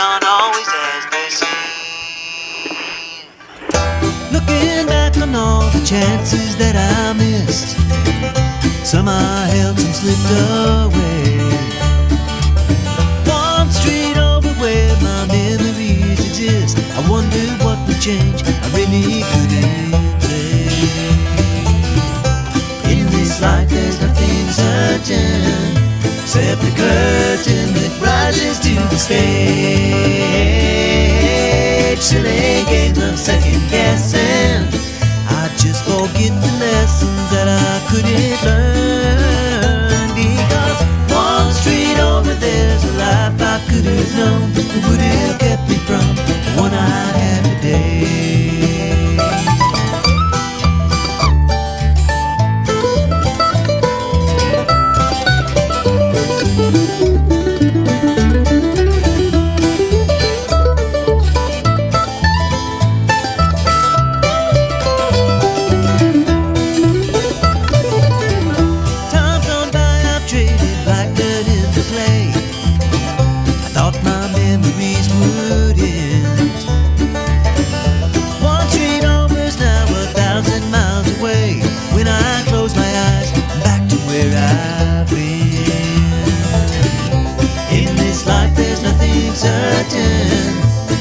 aren't always as they seem. Looking back on all the chances that I missed, some I held, some slipped away. One street over where my memories exist, I wondered what would change, I really couldn't say. In this life there's nothing certain, except the curtain that rises to the stage. Silly games of second guessing, I just forget the lessons that I couldn't learn. Because one street over there's a life I could have known that would have kept me from the one I had today.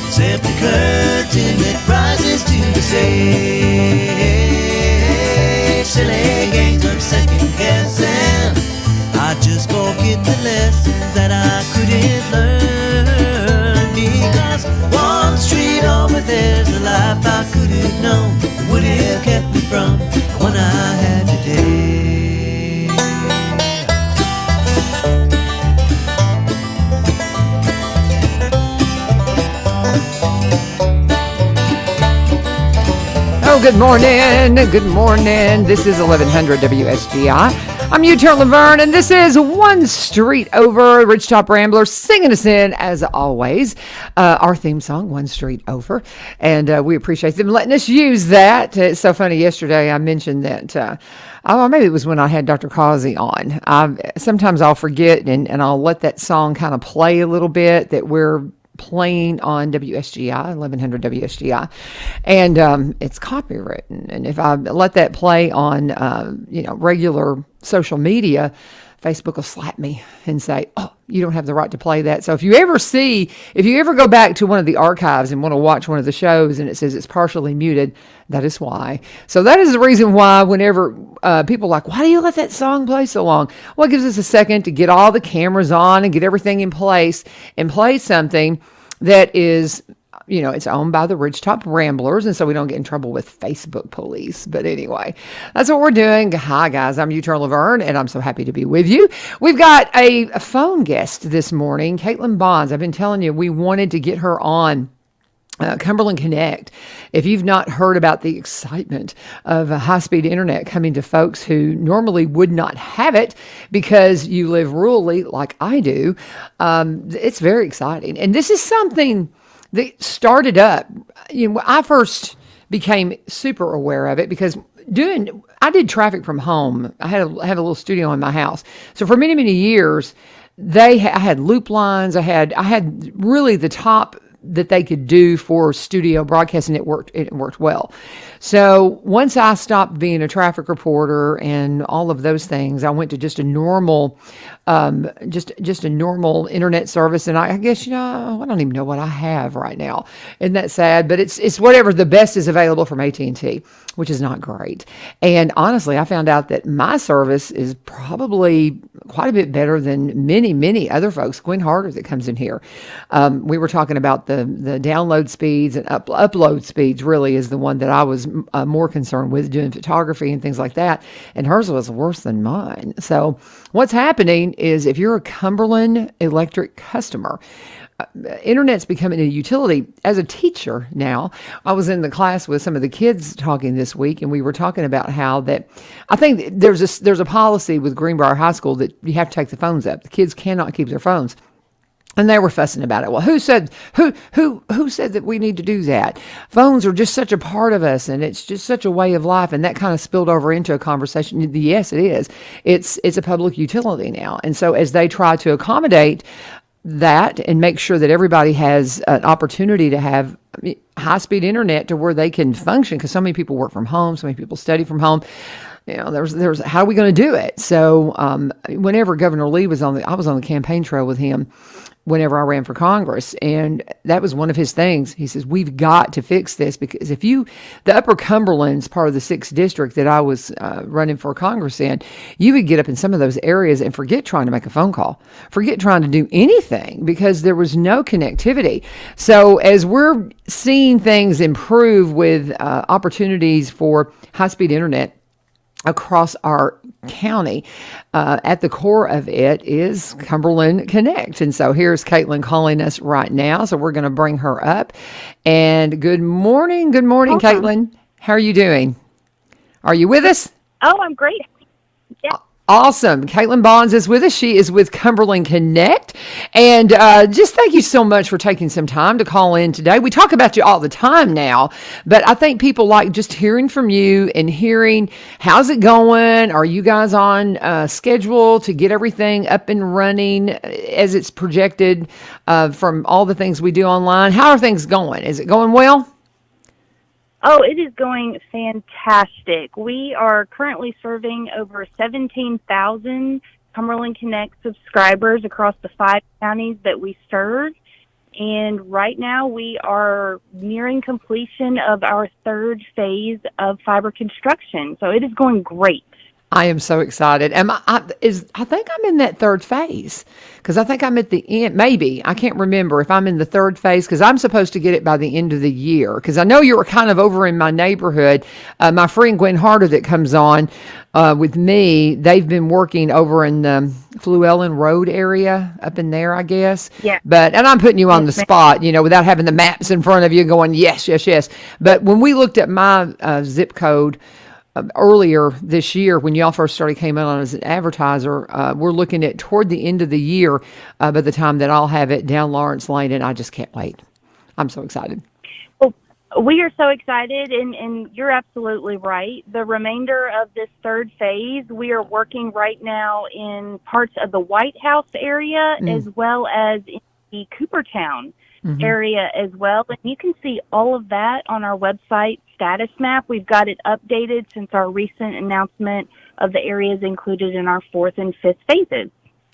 Except the curtain that rises to the stage. Silly games of second guessing, I just forget the lessons that I couldn't learn. Because one street over there's a life I could have known that would have kept me from the one I had today. Good morning. Good morning. This is 1100 WSGI. I'm U-Turn Laverne, and this is One Street Over. Ridgetop Ramblers singing us in, as always, our theme song, One Street Over. And we appreciate them letting us use that. It's so funny. Yesterday, I mentioned that, maybe it was when I had Dr. Causey on. Sometimes I'll forget, and I'll let that song kind of play a little bit that we're playing on WSGI, 1100 WSGI, and it's copywritten. And if I let that play on, regular social media, Facebook will slap me and say, "Oh, you don't have the right to play that." So if you ever go back to one of the archives and want to watch one of the shows and it says it's partially muted, that is why. So that is the reason why whenever people are like, "Why do you let that song play so long?" Well, it gives us a second to get all the cameras on and get everything in place and play something that is, it's owned by the Ridgetop Ramblers, and so we don't get in trouble with Facebook police. But anyway, that's what we're doing. Hi, guys. I'm U-Turn Laverne, and I'm so happy to be with you. We've got a phone guest this morning, Kaitlyn Bonds. I've been telling you, we wanted to get her on Cumberland Connect. If you've not heard about the excitement of high-speed internet coming to folks who normally would not have it because you live rurally like I do, it's very exciting. And this is something that started up, I first became super aware of it because I did traffic from home. I have a little studio in my house. So for many, many years, I had loop lines. I had really the top that they could do for studio broadcasting. It worked well. So once I stopped being a traffic reporter and all of those things, I went to just a normal, just a normal internet service. And I guess, I don't even know what I have right now. Isn't that sad? But it's whatever the best is available from AT&T, which is not great. And honestly, I found out that my service is probably quite a bit better than many, many other folks. Gwen Harder that comes in here. We were talking about the download speeds and upload speeds really is the one that I was more concerned with, doing photography and things like that. And hers was worse than mine. So what's happening is if you're a Cumberland Electric customer, internet's becoming a utility. As a teacher now, I was in the class with some of the kids talking this week, and we were talking about how that I think there's a policy with Greenbrier High School that you have to take the phones up. The kids cannot keep their phones. And they were fussing about it. Well, who said that we need to do that? Phones are just such a part of us, and it's just such a way of life. And that kind of spilled over into a conversation. Yes, it is. It's a public utility now. And so as they try to accommodate that and make sure that everybody has an opportunity to have high-speed internet to where they can function, because so many people work from home, so many people study from home. There's how are we going to do it? So whenever Governor Lee was I was on the campaign trail with him whenever I ran for Congress, and that was one of his things. He says, we've got to fix this, because the Upper Cumberland's part of the 6th district that I was running for Congress in, you would get up in some of those areas and forget trying to make a phone call, forget trying to do anything, because there was no connectivity. So as we're seeing things improve with opportunities for high-speed internet across our county, at the core of it is Cumberland Connect. And so here's Kaitlyn calling us right now. So we're going to bring her up. And good morning, Kaitlyn. How are you doing? Are you with us? Oh, I'm great. Yeah. Awesome. Kaitlyn Bonds is with us. She is with Cumberland Connect. And just thank you so much for taking some time to call in today. We talk about you all the time now, but I think people like just hearing from you and hearing, how's it going? Are you guys on schedule to get everything up and running as it's projected from all the things we do online? How are things going? Is it going well? Oh, it is going fantastic. We are currently serving over 17,000 Cumberland Connect subscribers across the 5 counties that we serve. And right now we are nearing completion of our 3rd phase of fiber construction. So it is going great. I am so excited. I think I'm in that 3rd phase, because I think I'm at the end. Maybe I can't remember if I'm in the 3rd phase, because I'm supposed to get it by the end of the year. Because I know you were kind of over in my neighborhood. My friend Gwen Harder that comes on with me, they've been working over in the Fluellen Road area up in there, I guess. Yeah. And I'm putting you on the spot, without having the maps in front of you going, yes, yes, yes. But when we looked at my zip code earlier this year, when y'all first came on as an advertiser, we're looking at toward the end of the year by the time that I'll have it down Lawrence Lane, and I just can't wait. I'm so excited. Well, we are so excited, and you're absolutely right. The remainder of this 3rd phase, we are working right now in parts of the White House area as well as in the Coopertown area as well. And you can see all of that on our website status map. We've got it updated since our recent announcement of the areas included in our 4th and 5th phases.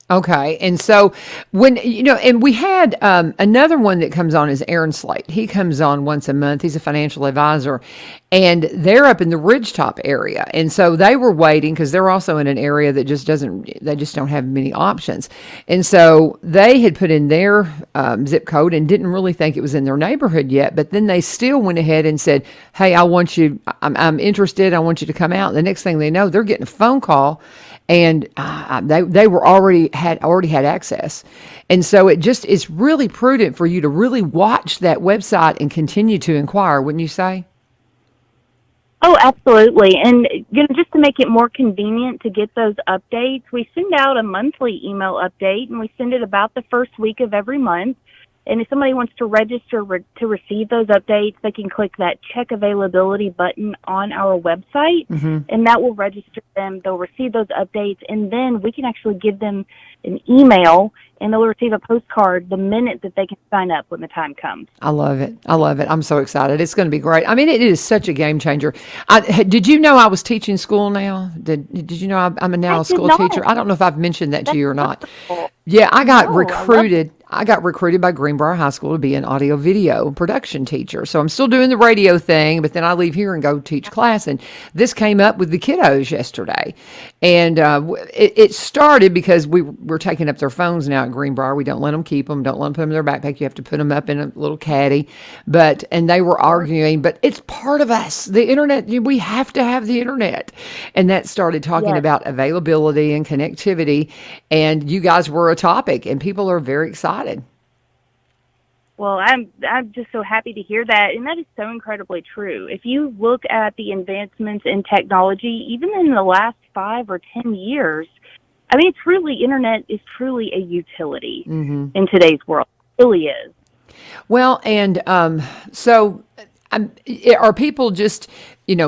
Okay. And so when, and we had another one that comes on is Aaron Slate. He comes on once a month. He's a financial advisor, and they're up in the Ridgetop area. And so they were waiting, because they're also in an area that they just don't have many options. And so they had put in their zip code and didn't really think it was in their neighborhood yet. But then they still went ahead and said, hey, I'm interested. I want you to come out. And the next thing they know, they're getting a phone call, and they were already had access. And so it's really prudent for you to really watch that website and continue to inquire, wouldn't you say? Oh, absolutely. And just to make it more convenient to get those updates, we send out a monthly email update, and we send it about the 1st week of every month. And if somebody wants to register to receive those updates, they can click that check availability button on our website, and that will register them. They'll receive those updates, and then we can actually give them an email, and they'll receive a postcard the minute that they can sign up when the time comes. I love it. I'm so excited. It's going to be great. I mean, it is such a game changer. Did you know I was teaching school now? Did you know I'm now a school teacher? I don't know if I've mentioned that to you or not. Yeah, I got recruited. I got recruited by Greenbrier High School to be an audio video production teacher. So I'm still doing the radio thing, but then I leave here and go teach class. And this came up with the kiddos yesterday. And it started because we're taking up their phones now at Greenbrier. We don't let them keep them. Don't let them put them in their backpack. You have to put them up in a little caddy. And they were arguing, but it's part of us. The internet, we have to have the internet. And that started talking about availability and connectivity. And you guys were a topic, and people are very excited. Well, I'm just so happy to hear that, and that is so incredibly true. If you look at the advancements in technology, even in the last 5 or 10 years, I mean, internet is truly a utility in today's world. It really is. Well, and so Are people just,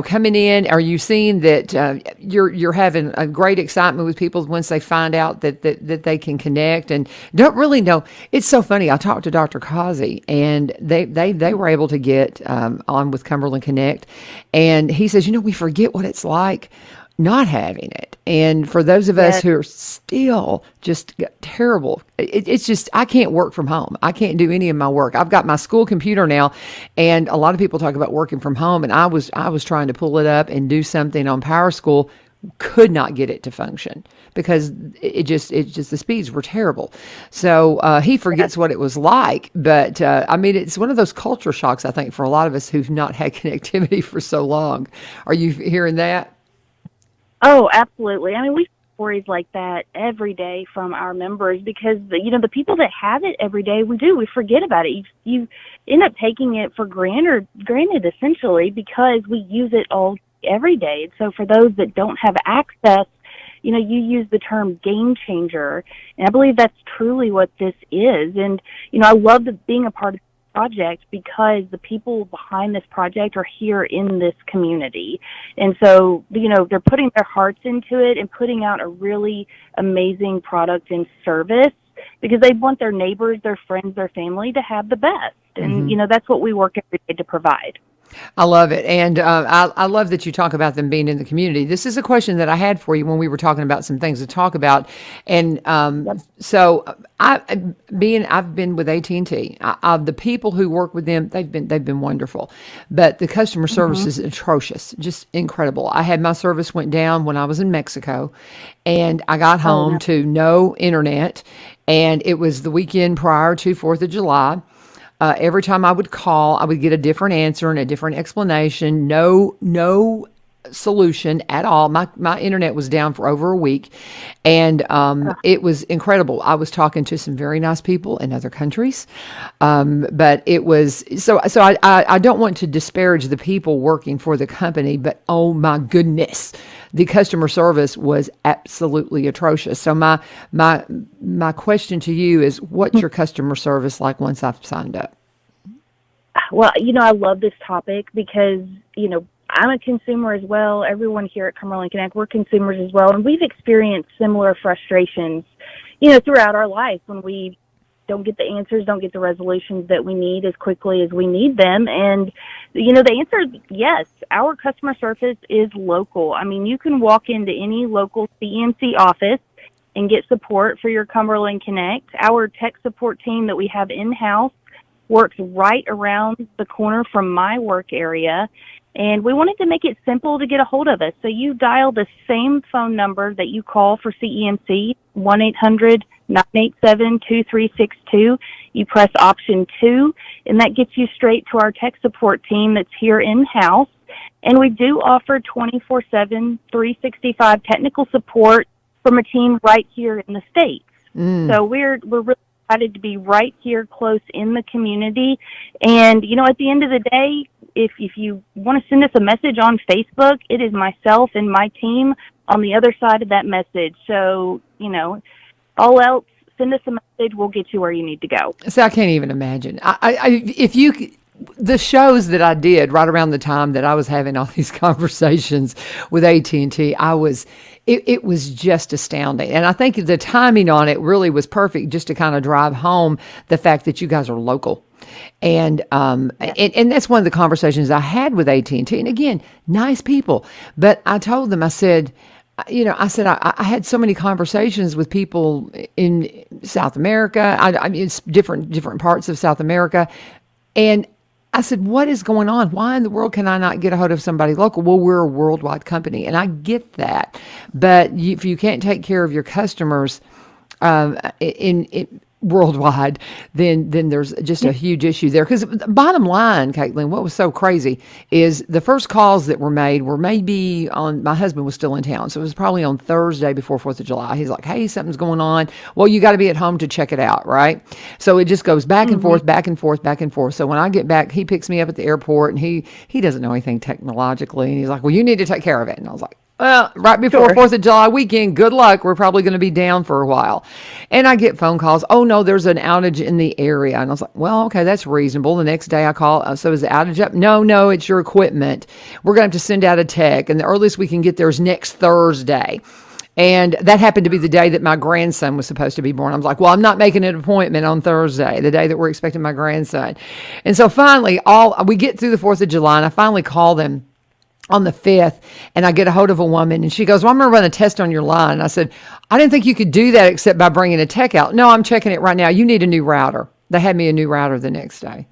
coming in? Are you seeing that you're having a great excitement with people once they find out that they can connect and don't really know? It's so funny. I talked to Dr. Kazi, and they were able to get on with Cumberland Connect, and he says, we forget what it's like not having it. And for those of us who are still just terrible, it's just, I can't work from home. I can't do any of my work. I've got my school computer now, and a lot of people talk about working from home, and I was trying to pull it up and do something on Power School, could not get it to function because it just the speeds were terrible. So he forgets what it was like, but it's one of those culture shocks, I think, for a lot of us who've not had connectivity for so long. Are you hearing that? Oh, absolutely. We see stories like that every day from our members because, the people that have it every day, we forget about it. You end up taking it for granted, essentially, because we use it all every day. And so for those that don't have access, you use the term game changer, and I believe that's truly what this is. And, I love being a part of project because the people behind this project are here in this community. And so, they're putting their hearts into it and putting out a really amazing product and service because they want their neighbors, their friends, their family to have the best. And, that's what we work every day to provide. I love it. And I love that you talk about them being in the community. This is a question that I had for you when we were talking about some things to talk about. And so I've been with AT&T. The people who work with them, they've been wonderful. But the customer service is atrocious, just incredible. I had my service went down when I was in Mexico, and I got home to no internet. And it was the weekend prior to 4th of July. Every time I would call, I would get a different answer and a different explanation. No solution at all. My internet was down for over a week, and it was incredible. I was talking to some very nice people in other countries, but it was so. I don't want to disparage the people working for the company, but oh my goodness, the customer service was absolutely atrocious. So my question to you is, what's your customer service like once I've signed up? Well, I love this topic because, I'm a consumer as well. Everyone here at Cumberland Connect, we're consumers as well. And we've experienced similar frustrations, throughout our life when we don't get the answers, don't get the resolutions that we need as quickly as we need them. And, the answer is yes, our customer service is local. You can walk into any local CMC office and get support for your Cumberland Connect. Our tech support team that we have in-house works right around the corner from my work area. And we wanted to make it simple to get a hold of us. So you dial the same phone number that you call for CEMC, 1-800-987-2362. You press option 2, and that gets you straight to our tech support team that's here in-house. And we do offer 24/7, 365 technical support from a team right here in the States. So we're really excited to be right here close in the community. And, at the end of the day, if you want to send us a message on Facebook, it is myself and my team on the other side of that message. So, all else, send us a message. We'll get you where you need to go. So I can't even imagine. The shows that I did right around the time that I was having all these conversations with AT&T, it was just astounding. And I think the timing on it really was perfect just to kind of drive home the fact that you guys are local. And that's one of the conversations I had with AT&T. And again, nice people. But I told them, I said, I had so many conversations with people in South America. It's different parts of South America. And I said, what is going on? Why in the world can I not get a hold of somebody local? Well, we're a worldwide company, and I get that. But if you can't take care of your customers worldwide, then there's just a huge issue there. Because bottom line, Kaitlyn, what was so crazy is the first calls that were made were maybe my husband was still in town. So it was probably on Thursday before 4th of July. He's like, hey, something's going on. Well, you got to be at home to check it out, right? So it just goes back and forth, back and forth, back and forth. So when I get back, he picks me up at the airport, and he doesn't know anything technologically. And he's like, well, you need to take care of it. And I was like, Well, right before 4th of July weekend, good luck. We're probably going to be down for a while. And I get phone calls. Oh, no, there's an outage in the area. And I was like, well, okay, that's reasonable. The next day I call. So is the outage up? No, it's your equipment. We're going to have to send out a tech. And the earliest we can get there is next Thursday. And that happened to be the day that my grandson was supposed to be born. I was like, well, I'm not making an appointment on Thursday, the day that we're expecting my grandson. And so finally, we get through the 4th of July, and I finally call them on the 5th, and I get a hold of a woman, and she goes, well, I'm going to run a test on your line. And I said, I didn't think you could do that except by bringing a tech out. No, I'm checking it right now. You need a new router. They had me a new router the next day.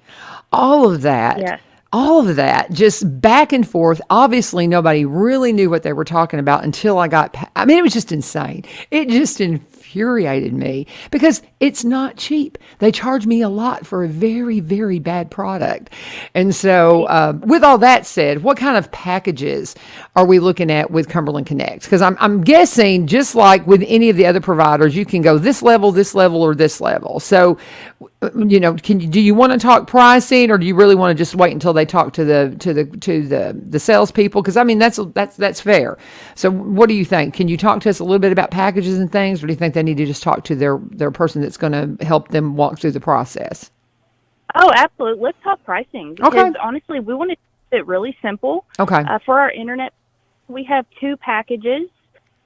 All of that. Yes. All of that, just back and forth. Obviously, nobody really knew what they were talking about until I got, it was just insane. It just infuriated me because it's not cheap. They charge me a lot for a very, very bad product. And so with all that said, what kind of packages are we looking at with Cumberland Connect? Because I'm guessing just like with any of the other providers, you can go this level, or this level. So, do you want to talk pricing, or do you really want to just wait until they talk to the salespeople? Because that's fair. So what do you think? Can you talk to us a little bit about packages and things, or do you think they need to just talk to their person that's going to help them walk through the process? Oh, absolutely. Let's talk pricing. Because Okay. honestly, we want to keep it really simple. Okay. For our internet, we have 2 packages.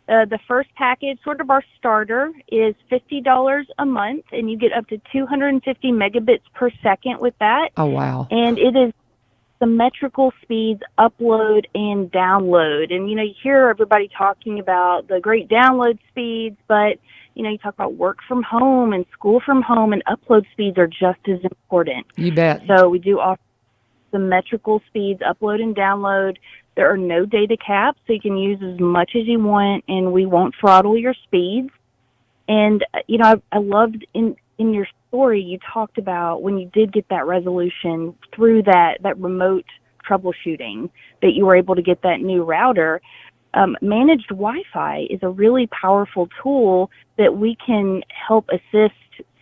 The first package, sort of our starter, is $50 a month, and you get up to 250 megabits per second with that. Oh, wow. And it is symmetrical speeds, upload and download. And, you hear everybody talking about the great download speeds, but, you talk about work from home and school from home, and upload speeds are just as important. You bet. So we do offer symmetrical speeds, upload and download. There are no data caps, so you can use as much as you want, and we won't throttle your speeds. And, I loved in your story, you talked about when you did get that resolution through that remote troubleshooting, that you were able to get that new router. Managed Wi-Fi is a really powerful tool that we can help assist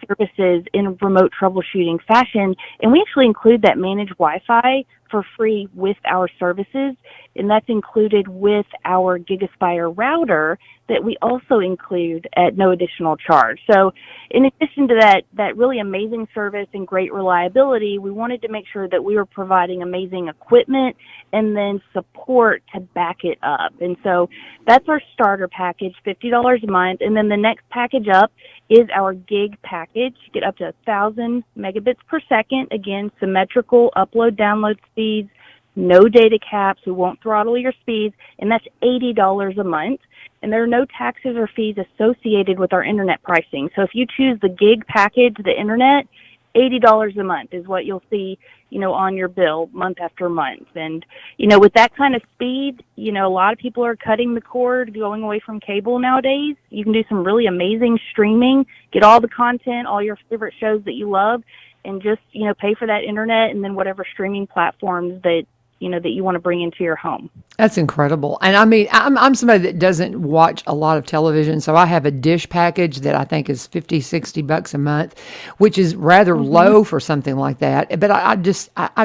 services in a remote troubleshooting fashion, and we actually include that managed Wi-Fi for free with our services, and that's included with our GigaSpire router that we also include at no additional charge. So in addition to that really amazing service and great reliability, we wanted to make sure that we were providing amazing equipment and then support to back it up. And so that's our starter package, $50 a month, and then the next package up is our gig package. You get up to 1,000 megabits per second. Again, symmetrical upload, download speeds, no data caps. We won't throttle your speeds, and that's $80 a month. And there are no taxes or fees associated with our internet pricing. So if you choose the gig package, the internet, $80 a month is what you'll see, on your bill month after month. And, with that kind of speed, a lot of people are cutting the cord, going away from cable nowadays. You can do some really amazing streaming, get all the content, all your favorite shows that you love, and just, pay for that internet and then whatever streaming platforms that you want to bring into your home. That's incredible. And I'm somebody that doesn't watch a lot of television, so I have a dish package that I think is $50-$60 a month, which is rather low for something like that. But I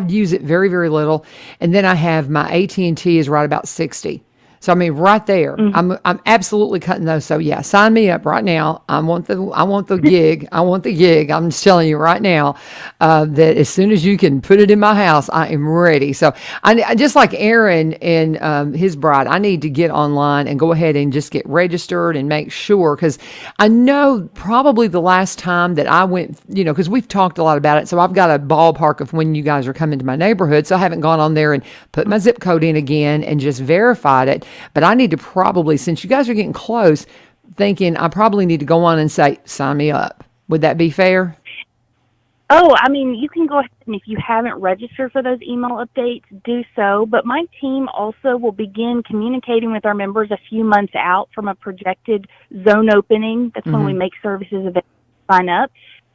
use it very, very little. And then I have my AT&T is right about 60. So right there, I'm absolutely cutting those. So yeah, sign me up right now. I want the gig. I want the gig. I'm just telling you right now that as soon as you can put it in my house, I am ready. So I just like Aaron and his bride, I need to get online and go ahead and just get registered and make sure, because I know probably the last time that I went, because we've talked a lot about it. So I've got a ballpark of when you guys are coming to my neighborhood. So I haven't gone on there and put my zip code in again and just verified it. But I need to probably, since you guys are getting close, thinking I probably need to go on and say, sign me up. Would that be fair? Oh, you can go ahead and if you haven't registered for those email updates, do so. But my team also will begin communicating with our members a few months out from a projected zone opening. That's when we make services available to sign up.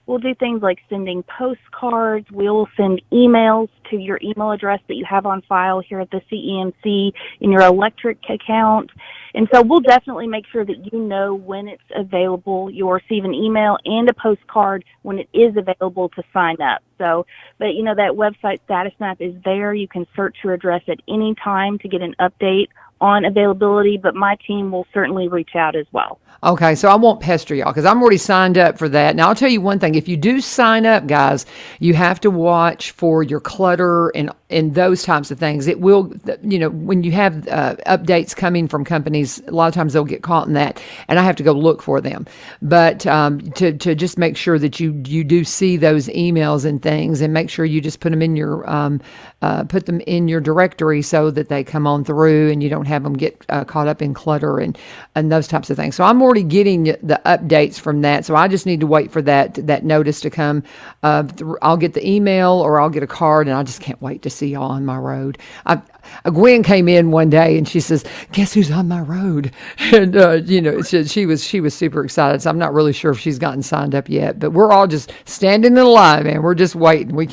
We'll do things like sending postcards. We'll send emails to your email address that you have on file here at the CEMC in your electric account. And so we'll definitely make sure that you know when it's available. You'll receive an email and a postcard when it is available to sign up. So, but that website status map is there. You can search your address at any time to get an update on availability, but my team will certainly reach out as well. Okay, so I won't pester y'all because I'm already signed up for that. Now, I'll tell you one thing. If you do sign up, guys, you have to watch for your clutter and those types of things. It will, when you have updates coming from companies, a lot of times they'll get caught in that, and I have to go look for them. But to just make sure that you do see those emails and things, and make sure you just put them in your directory so that they come on through, and you don't have them get caught up in clutter and those types of things. So I'm already getting the updates from that. So I just need to wait for that notice to come. I'll get the email or I'll get a card, and I just can't wait to see y'all on my road. Gwen came in one day and she says, "Guess who's on my road?" And she was super excited. So I'm not really sure if she's gotten signed up yet, but we're all just standing in line, man. We're just waiting. We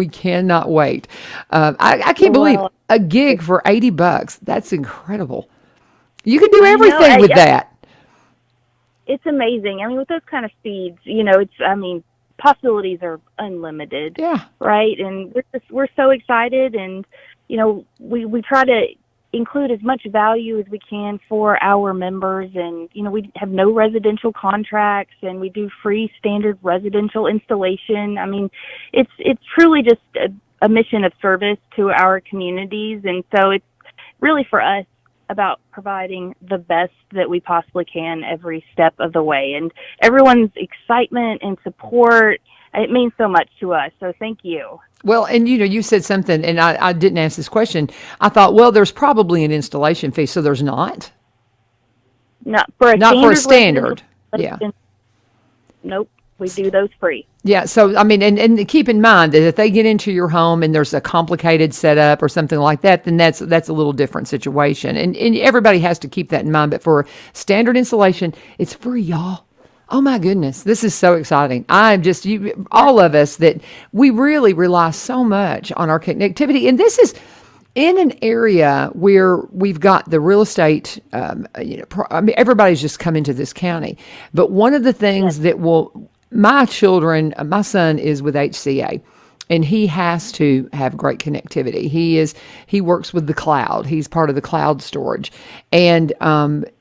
cannot wait. I can't believe a gig for $80. That's incredible. You can do everything with that. It's amazing. I mean, with those kind of speeds, possibilities are unlimited. Yeah. Right. And we're so excited, and we try to include as much value as we can for our members, and we have no residential contracts, and we do free standard residential installation. I mean, it's truly just a mission of service to our communities, and so it's really for us about providing the best that we possibly can every step of the way. And everyone's excitement and support, it means so much to us. So thank you. Well, and you said something, and I didn't ask this question. I thought, well, there's probably an installation fee, so there's not? Not for a standard. Yeah. Nope. We do those free. Yeah. So, I mean, and keep in mind that if they get into your home and there's a complicated setup or something like that, then that's a little different situation. And everybody has to keep that in mind. But for standard installation, it's free, y'all. Oh my goodness. This is so exciting. All of us, that we really rely so much on our connectivity. And this is in an area where we've got the real estate, everybody's just come into this county. But one of the things that my son is with HCA, and he has to have great connectivity. He works with the cloud. He's part of the cloud storage, and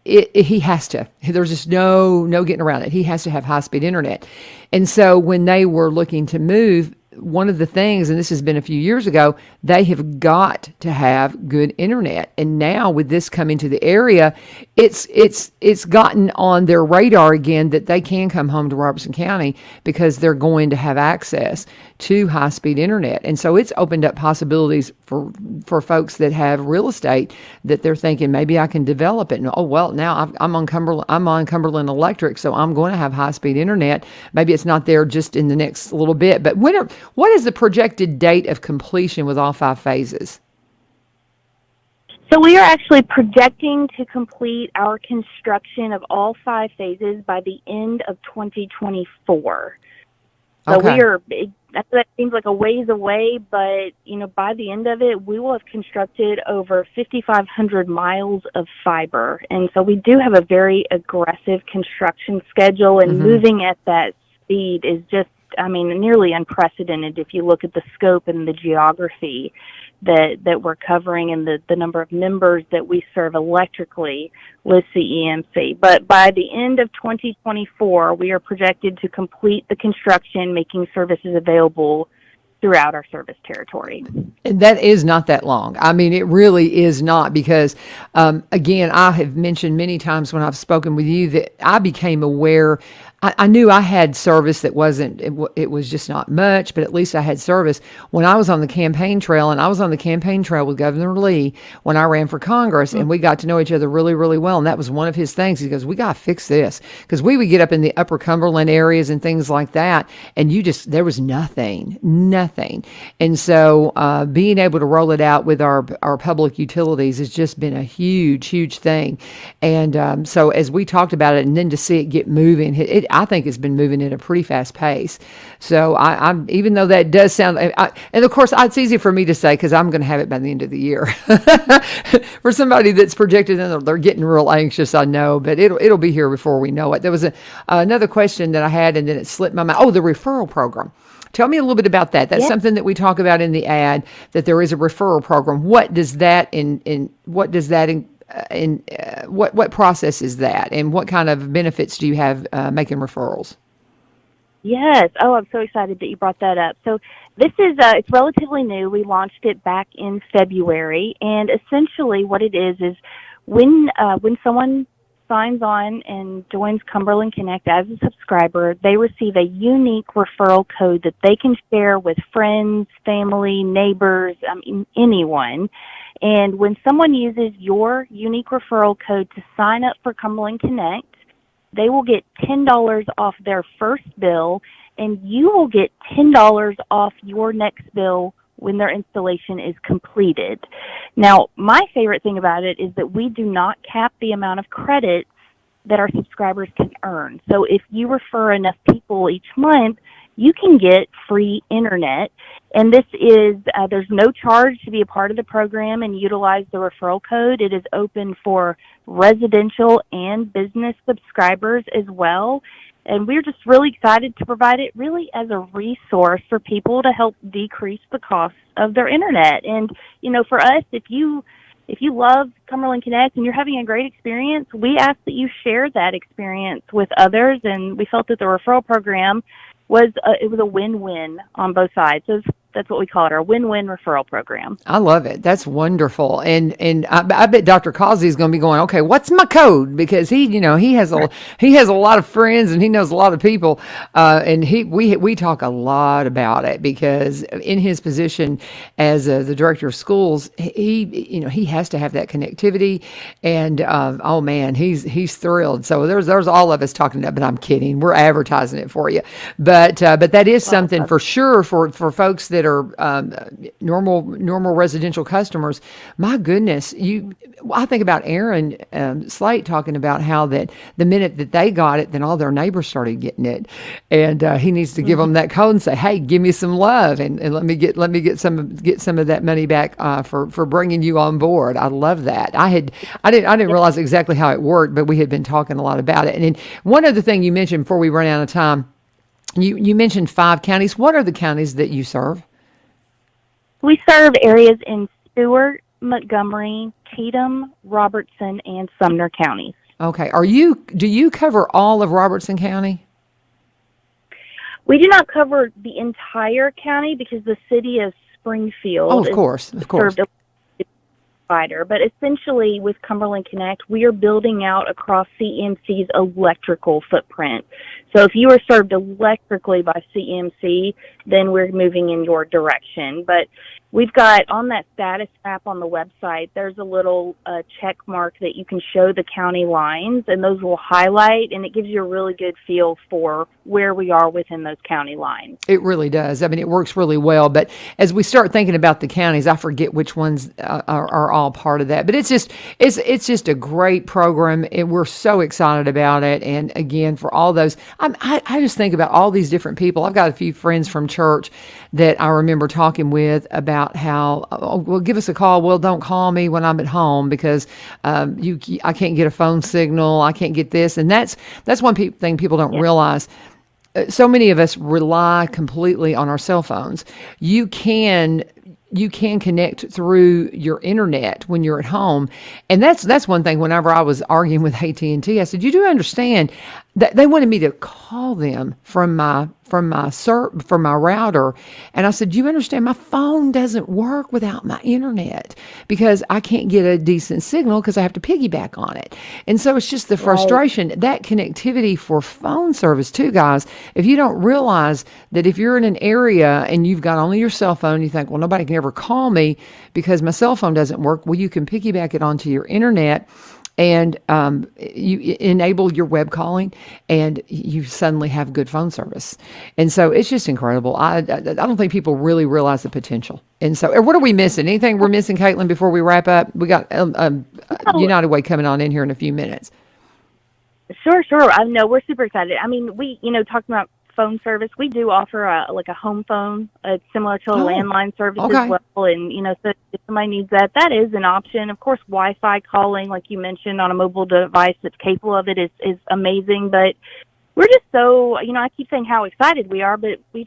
he has to. There's just no getting around it. He has to have high-speed internet. And so when they were looking to move, one of the things, and this has been a few years ago, they have got to have good internet. And now with this coming to the area, it's gotten on their radar again that they can come home to Robertson County because they're going to have access to high-speed internet. And so it's opened up possibilities for folks that have real estate that they're thinking, maybe I can develop it. And now I'm on Cumberland Electric, so I'm going to have high-speed internet. Maybe it's not there just in the next little bit, but what is the projected date of completion with all 5 phases? So we are actually projecting to complete our construction of all 5 phases by the end of 2024. So Okay. That seems like a ways away, but by the end of it, we will have constructed over 5,500 miles of fiber. And so we do have a very aggressive construction schedule, and moving at that speed is just, nearly unprecedented if you look at the scope and the geography that we're covering, and the number of members that we serve electrically with CEMC. But by the end of 2024, we are projected to complete the construction, making services available throughout our service territory. And that is not that long. I mean, it really is not, because, again, I have mentioned many times when I've spoken with you that I became aware. I knew I had service that it was just not much, but at least I had service when I was on the campaign trail. And I was on the campaign trail with Governor Lee when I ran for Congress, and we got to know each other really, really well. And that was one of his things. He goes, "We got to fix this." Because we would get up in the upper Cumberland areas and things like that, and there was nothing. And so being able to roll it out with our public utilities has just been a huge, huge thing. And so as we talked about it, and then to see it get moving, I think it's been moving at a pretty fast pace. So I'm even though that does sound, and of course it's easy for me to say because I'm going to have it by the end of the year. For somebody that's projected, and they're getting real anxious, I know, but it'll be here before we know it. There was another question that I had, and then it slipped my mind. Oh, the referral program. Tell me a little bit about that. That's something that we talk about in the ad, that there is a referral program. What does that what process is that, and what kind of benefits do you have making referrals? Yes. Oh, I'm so excited that you brought that up. So this is it's relatively new. We launched it back in February, and essentially what it is when someone signs on and joins Cumberland Connect as a subscriber, they receive a unique referral code that they can share with friends, family, neighbors, anyone. And when someone uses your unique referral code to sign up for Cumberland Connect, they will get $10 off their first bill, and you will get $10 off your next bill when their installation is completed. Now, my favorite thing about it is that we do not cap the amount of credits that our subscribers can earn. So if you refer enough people each month, you can get free internet. And this is, there's no charge to be a part of the program and utilize the referral code. It is open for residential and business subscribers as well. And we're just really excited to provide it really as a resource for people to help decrease the cost of their internet. And, for us, if you love Cumberland Connect and you're having a great experience, we ask that you share that experience with others. And we felt that the referral program was a win-win on both sides. So that's what we call it, our win-win referral program. I love it. That's wonderful. And I bet Dr. Causey is going to be going, okay, what's my code? Because he has a lot of friends and he knows a lot of people. And we talk a lot about it because in his position as the director of schools, he has to have that connectivity. And oh man, he's thrilled. So there's all of us talking about, but I'm kidding. We're advertising it for you. But that is something for sure for folks that are normal residential customers. My goodness, I think about Aaron Slate talking about how that the minute that they got it, then all their neighbors started getting it, and he needs to give them that code and say, "Hey, give me some love, and let me get some of that money back for bringing you on board." I love that. I didn't realize exactly how it worked, but we had been talking a lot about it. And then one other thing you mentioned before we run out of time. You mentioned 5 counties. What are the counties that you serve? We serve areas in Stewart, Montgomery, Cheatham, Robertson, and Sumner counties. Okay. Do you cover all of Robertson County? We do not cover the entire county because the city of Springfield of course. served a provider. But essentially, with Cumberland Connect, we are building out across CMC's electrical footprint. So if you are served electrically by CMC, then we're moving in your direction. But we've got on that status map on the website, there's a little check mark that you can show the county lines, and those will highlight, and it gives you a really good feel for where we are within those county lines. It really does. I mean, it works really well. But as we start thinking about the counties, I forget which ones are all part of that. But it's just a great program, and we're so excited about it. And again, for all those, I just think about all these different people. I've got a few friends from church that I remember talking with about how, well, give us a call. Well, don't call me when I'm at home because I can't get a phone signal. I can't get this. And that's one thing people don't realize. So many of us rely completely on our cell phones. You can connect through your internet when you're at home. And that's one thing. Whenever I was arguing with AT&T, I said, you do understand that they wanted me to call them from my router. And I said, you understand my phone doesn't work without my internet because I can't get a decent signal because I have to piggyback on it. And so it's just the frustration, that connectivity for phone service too, guys. If you don't realize that if you're in an area and you've got only your cell phone, you think, well, nobody can ever call me because my cell phone doesn't work. Well, you can piggyback it onto your internet and you enable your web calling, and you suddenly have good phone service. And so it's just incredible. I don't think people really realize the potential. And so, what are we missing? Anything we're missing, Kaitlyn, before we wrap up? We got United Way coming on in here in a few minutes. Sure. I know we're super excited. I mean, we, talking about phone service, we do offer a home phone, similar to a landline service as well. And, so if somebody needs that is an option. Of course, Wi-Fi calling, like you mentioned, on a mobile device that's capable of it is amazing. But we're just so, I keep saying how excited we are, but we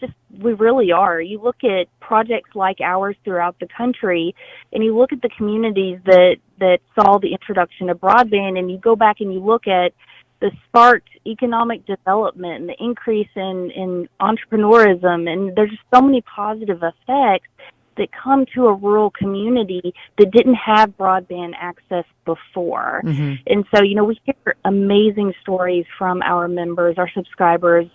really are. You look at projects like ours throughout the country, and you look at the communities that saw the introduction of broadband, and you go back and you look at the sparked economic development and the increase in entrepreneurism, and there's just so many positive effects that come to a rural community that didn't have broadband access before. Mm-hmm. And so, we hear amazing stories from our members, our subscribers,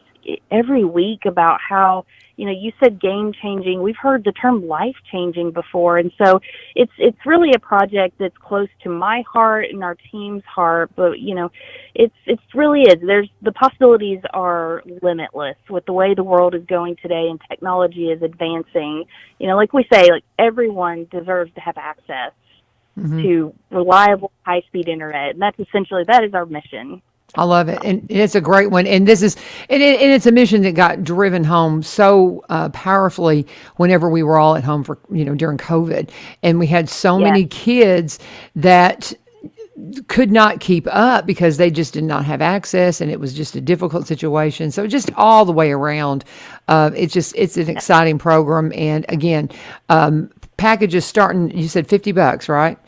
every week about how, you said game-changing. We've heard the term life-changing before. And so it's really a project that's close to my heart and our team's heart. But, it's really is. The possibilities are limitless with the way the world is going today and technology is advancing. Like we say, like everyone deserves to have access to reliable, high-speed internet. And that is our mission. I love it, and it's a great one. And this is, and it's a mission that got driven home so powerfully whenever we were all at home for during COVID, and we had so many kids that could not keep up because they just did not have access, and it was just a difficult situation. So just all the way around, it's an exciting program. And again, packages starting. You said $50, right?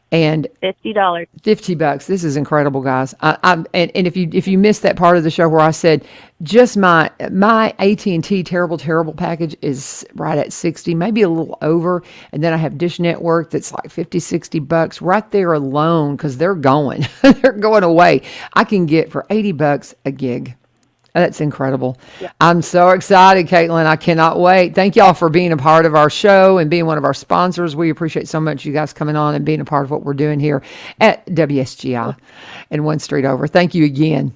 And $50. $50. This is incredible, guys. And if you missed that part of the show where I said just my AT&T terrible package is right at 60, maybe a little over, and then I have Dish Network that's like $50-$60 right there alone because they're going away. I can get for $80 a gig. That's incredible. Yeah. I'm so excited, Kaitlyn. I cannot wait. Thank y'all for being a part of our show and being one of our sponsors. We appreciate so much you guys coming on and being a part of what we're doing here at WSGI and One Street Over. Thank you again.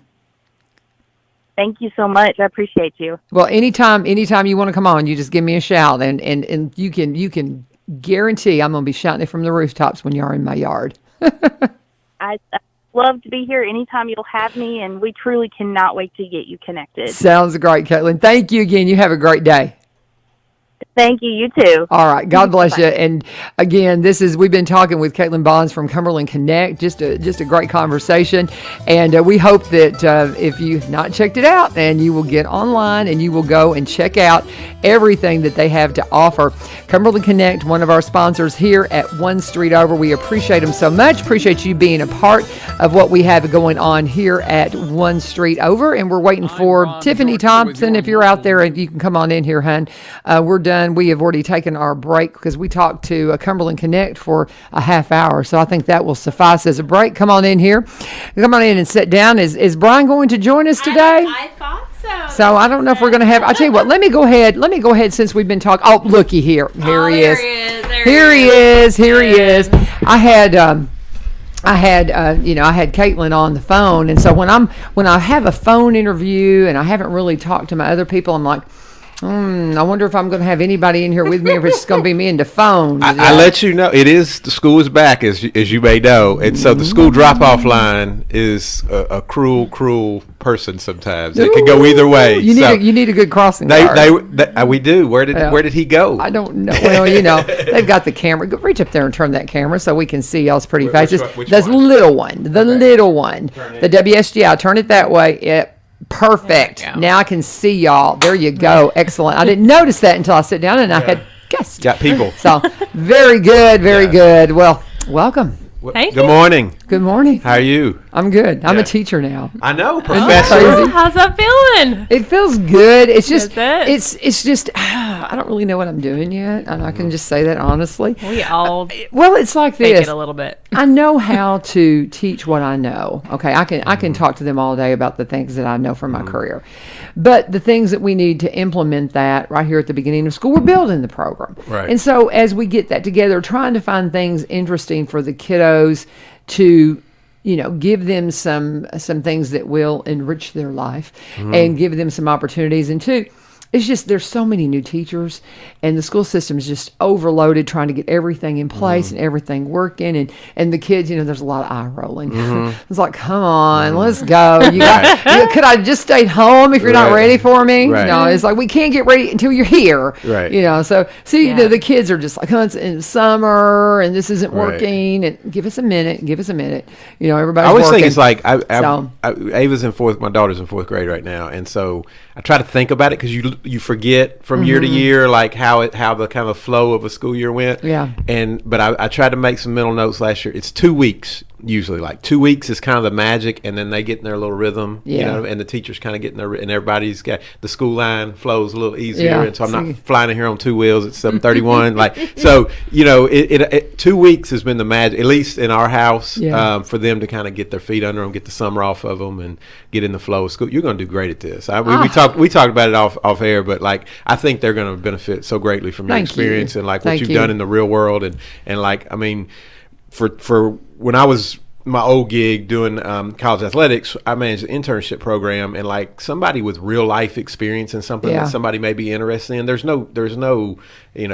Thank you so much. I appreciate you. Well, anytime you want to come on, you just give me a shout, and you can guarantee I'm going to be shouting it from the rooftops when you're in my yard. I love to be here anytime you'll have me, and we truly cannot wait to get you connected. Sounds great, Kaitlyn. Thank you again. You have a great day. Thank you. You too. All right. God bless you. And again, we've been talking with Kaitlyn Bonds from Cumberland Connect. Just a great conversation. And we hope that if you've not checked it out, and you will get online and you will go and check out everything that they have to offer. Cumberland Connect, one of our sponsors here at One Street Over. We appreciate them so much. Appreciate you being a part of what we have going on here at One Street Over. And we're waiting for Tiffany Thompson. If you're out there, and you can come on in here, hon. We're done. We have already taken our break because we talked to Cumberland Connect for a half hour. So I think that will suffice as a break. Come on in here. Come on in and sit down. Is Brian going to join us today? I thought so. So I don't know if we're going to have. I'll tell you what. Let me go ahead since we've been talking. Oh, looky here. Here he is. Here he is. I had Kaitlyn on the phone, and so when I have a phone interview and I haven't really talked to my other people, I'm like, I wonder if I'm going to have anybody in here with me, or if it's going to be me and the phone. I let you know, the school is back, as you may know, and so the school drop-off line is a cruel person sometimes. It can go either way. You need a good crossing guard. We do. Where did he go? I don't know. Well, they've got the camera. Go reach up there and turn that camera so we can see y'all's pretty faces. The little one. The WSGI. Turn it that way. Yep. Perfect. Now I can see y'all. There you go. Excellent. I didn't notice that until I sit down and I had guests. Got people. So very good. Very good. Well, welcome. Thank you. Good morning. Good morning. How are you? I'm good. I'm a teacher now. I know, professor. Oh, how's that feeling? It feels good. It's just, it's just, I don't really know what I'm doing yet, and I can just say that honestly. We all well, it's like fake this. it a little bit. I know how to teach what I know. Okay, I can talk to them all day about the things that I know from my career, but the things that we need to implement that right here at the beginning of school, we're building the program, right? And so as we get that together, trying to find things interesting for the kiddos to give them some things that will enrich their life and give them some opportunities. And two, it's just there's so many new teachers, and the school system is just overloaded trying to get everything in place and everything working, and the kids, there's a lot of eye rolling. It's like, come on, let's go. Could I just stay home if you're not ready for me? Right. It's like we can't get ready until you're here. Right. So see, the kids are just like, it's in summer and this isn't working, and give us a minute. Everybody's I always working. think it's like Ava's in fourth. My daughter's in fourth grade right now, and so I try to think about it because you forget from year to year like how the kind of flow of a school year went. Yeah. But I tried to make some mental notes last year. It's 2 weeks usually. Like 2 weeks is kind of the magic, and then they get in their little rhythm. And the teachers kind of get in their, and everybody's got the school line flows a little easier, and so I'm not flying in here on two wheels at 7:31. It 2 weeks has been the magic, at least in our house, for them to kind of get their feet under them, get the summer off of them, and get in the flow of school. You're going to do great at this. We talked about it off air, but like I think they're going to benefit so greatly from your experience and like what you've done in the real world, and like I mean, for when I was my old gig doing college athletics, I managed an internship program, and like somebody with real life experience in something that somebody may be interested in, there's no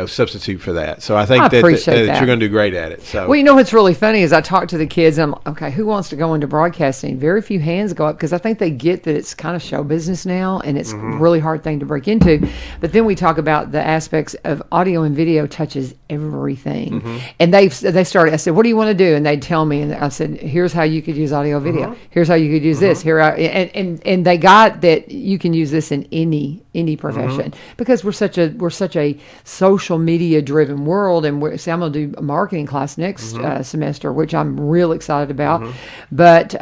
substitute for that. So I think that you're going to do great at it. So well, what's really funny is I talk to the kids, and I'm like, okay, who wants to go into broadcasting? Very few hands go up because I think they get that it's kind of show business now, and it's a really hard thing to break into. But then we talk about the aspects of audio and video touches everything, and they started. I said, what do you want to do? And they'd tell me, and I said, here's how you could use audio video. Here's how you could use this. And they got that you can use this in any profession because we're such a social media driven world. And I'm going to do a marketing class next semester, which I'm real excited about. But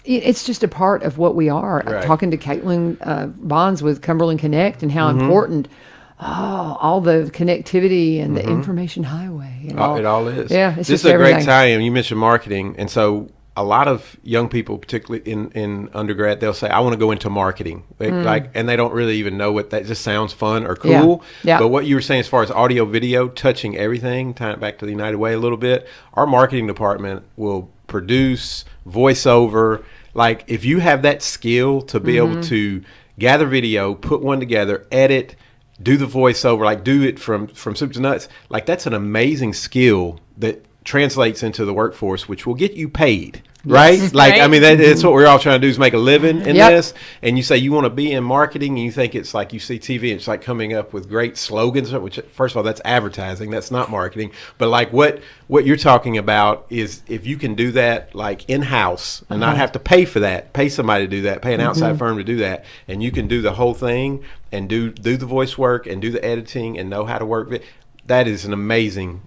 it's just a part of what we are. Right. Talking to Kaitlyn Bonds with Cumberland Connect and how important all the connectivity and the information highway. It all is. Yeah, it's this just is a everything. great time. You mentioned marketing, and so a lot of young people, particularly in undergrad, they'll say, "I want to go into marketing," and they don't really even know what that just sounds fun or cool. Yeah. But what you were saying as far as audio, video, touching everything, tying it back to the United Way a little bit, our marketing department will produce voiceover. Like if you have that skill to be able to gather video, put one together, edit, do the voiceover, like do it from soup to nuts, like that's an amazing skill that translates into the workforce, which will get you paid. Right? Like, Right. I mean, that's what we're all trying to do is make a living in this. And you say you want to be in marketing, and you think it's like you see TV, and it's like coming up with great slogans, which, first of all, that's advertising. That's not marketing. But like what you're talking about is if you can do that like in-house and not have to pay for that, pay somebody to do that, pay an outside firm to do that, and you can do the whole thing and do the voice work and do the editing and know how to work it, that is an amazing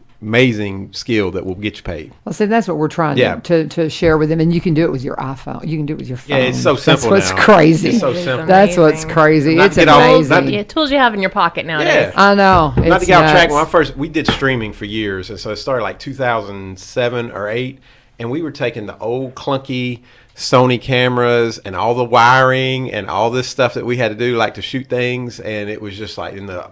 skill that will get you paid. Well, see, that's what we're trying to share with them, and you can do it with your iPhone. You can do it with your phone. Yeah, it's so simple. That's what's now. crazy. It's so It is simple. That's what's crazy. Not It's to get off- amazing. not to- Yeah, tools you have in your pocket nowadays. Yeah. I know. Not It's to get off track. nuts. When we did streaming for years, and so it started like 2007 or 8, and we were taking the old clunky Sony cameras and all the wiring and all this stuff that we had to do like to shoot things, and it was just like in the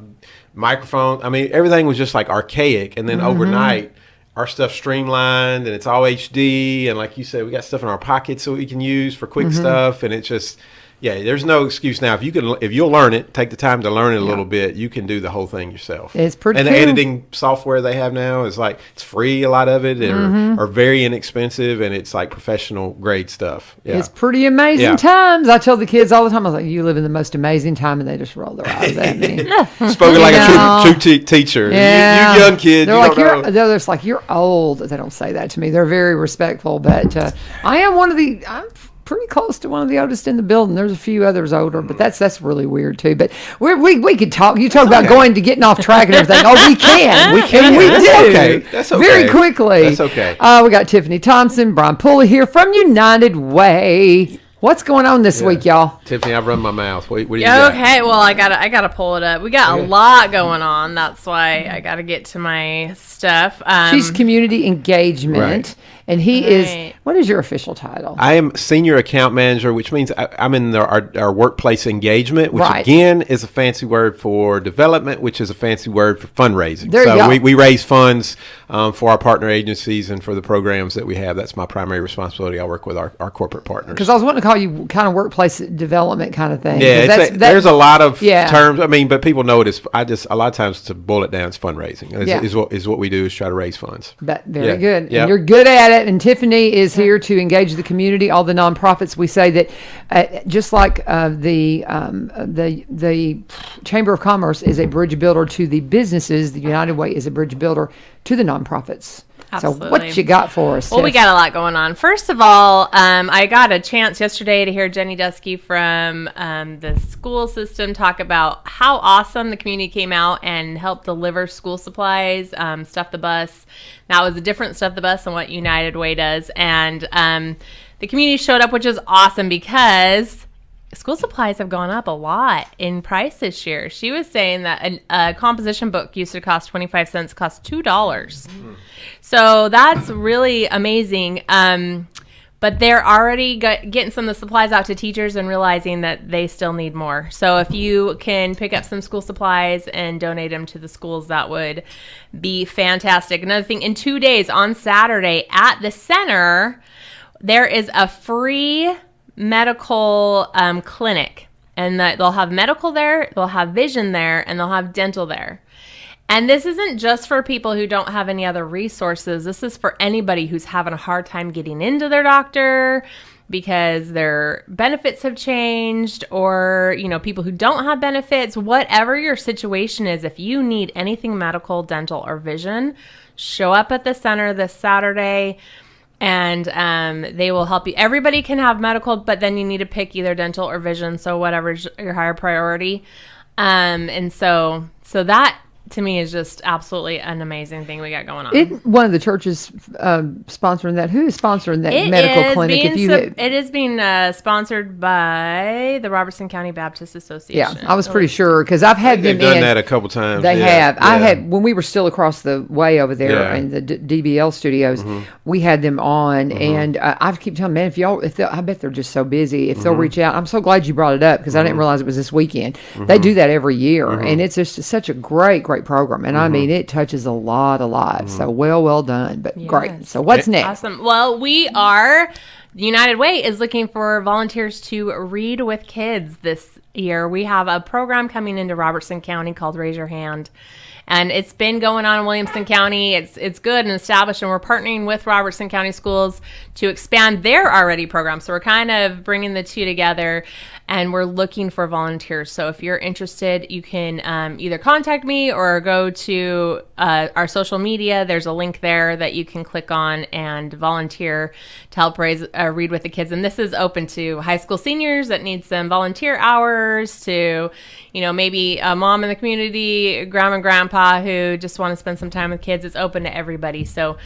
microphone. I mean, everything was just like archaic, and then overnight our stuff streamlined and it's all HD, and like you said, we got stuff in our pockets so we can use for quick stuff, and it's just there's no excuse now. If you'll learn it, take the time to learn it a little bit, you can do the whole thing yourself. It's pretty And cool. the editing software they have now is like, it's free, a lot of it, or very inexpensive, and it's like professional grade stuff. Yeah. It's pretty amazing Yeah. times. I tell the kids all the time, I was like, you live in the most amazing time, and they just roll their eyes at me. Spoken like know. a true teacher. Yeah. You young kid, They're you like, don't know. they're just like, you're old. They don't say that to me. They're very respectful, but I am I'm pretty close to one of the oldest in the building. There's a few others older, but that's really weird too. But we could talk. You talk about getting off track and everything. Oh, we can. We can. We That's do. okay. That's okay. Very quickly. That's okay. We got Tiffany Thompson, Brian Pulley here from United Way. What's going on this week, y'all? Tiffany, I've run my mouth. What do you got? Okay, well, I gotta pull it up. We got a lot going on. That's why I gotta get to my stuff. She's community engagement. Right. And he is, what is your official title? I am senior account manager, which means I'm in our workplace engagement, which Right. again is a fancy word for development, which is a fancy word for fundraising. There you go. We raise funds for our partner agencies and for the programs that we have. That's my primary responsibility. I work with our corporate partners. Because I was wanting to call you kind of workplace development kind of thing. Yeah, 'Cause there's a lot of Yeah. terms. I mean, but people know it is. A lot of times to boil it down, it's fundraising. Yeah. Is what we do is try to raise funds. But very Yeah. good. Yep. And you're good at it. And Tiffany is here to engage the community, all the nonprofits. We say that just like the Chamber of Commerce is a bridge builder to the businesses, the United Way is a bridge builder to the nonprofits. Absolutely. So what you got for us, Well, we Tiff? got a lot going on. First of all, I got a chance yesterday to hear Jenny Dusky from the school system talk about how awesome the community came out and helped deliver school supplies, stuff the bus. That was a different stuff the bus than what United Way does. And the community showed up, which is awesome because school supplies have gone up a lot in price this year. She was saying that a composition book used to cost 25 cents, costs $2. So that's really amazing. But they're already getting some of the supplies out to teachers and realizing that they still need more. So if you can pick up some school supplies and donate them to the schools, that would be fantastic. Another thing, in 2 days on Saturday at the center, there is a free medical clinic. And they'll have medical there, they'll have vision there, and they'll have dental there. And this isn't just for people who don't have any other resources. This is for anybody who's having a hard time getting into their doctor because their benefits have changed, or, people who don't have benefits. Whatever your situation is, if you need anything medical, dental, or vision, show up at the center this Saturday and they will help you. Everybody can have medical, but then you need to pick either dental or vision. So whatever's your higher priority. And so that, to me, is just absolutely an amazing thing we got going on. One of the churches sponsoring that. Who is sponsoring that medical clinic? It is being sponsored by the Robertson County Baptist Association. Yeah, I was pretty sure because I've had them They've done in. that a couple times. They yeah, have. Yeah. I had when we were still across the way over there Yeah. in the DBL studios. We had them on, and I keep telling them, man, I bet they're just so busy. If they'll reach out, I'm so glad you brought it up because I didn't realize it was this weekend. They do that every year, and it's just such a great program. And I mean, it touches a lot. So well done, but great. So what's next? Awesome. Well, the United Way is looking for volunteers to read with kids this year. We have a program coming into Robertson County called Raise Your Hand. And it's been going on in Williamson County. It's good and established, and we're partnering with Robertson County Schools to expand their already program. So we're kind of bringing the two together, and we're looking for volunteers. So if you're interested, you can either contact me or go to our social media. There's a link there that you can click on and volunteer to help read with the kids. And this is open to high school seniors that need some volunteer hours, to maybe a mom in the community, grandma and grandpa who just want to spend some time with kids. It's open to everybody. So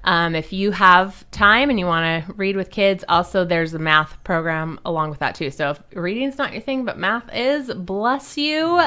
if you have time and you want to read with kids, also there's a math program along with that too. So if reading's not your thing, but math is, bless you.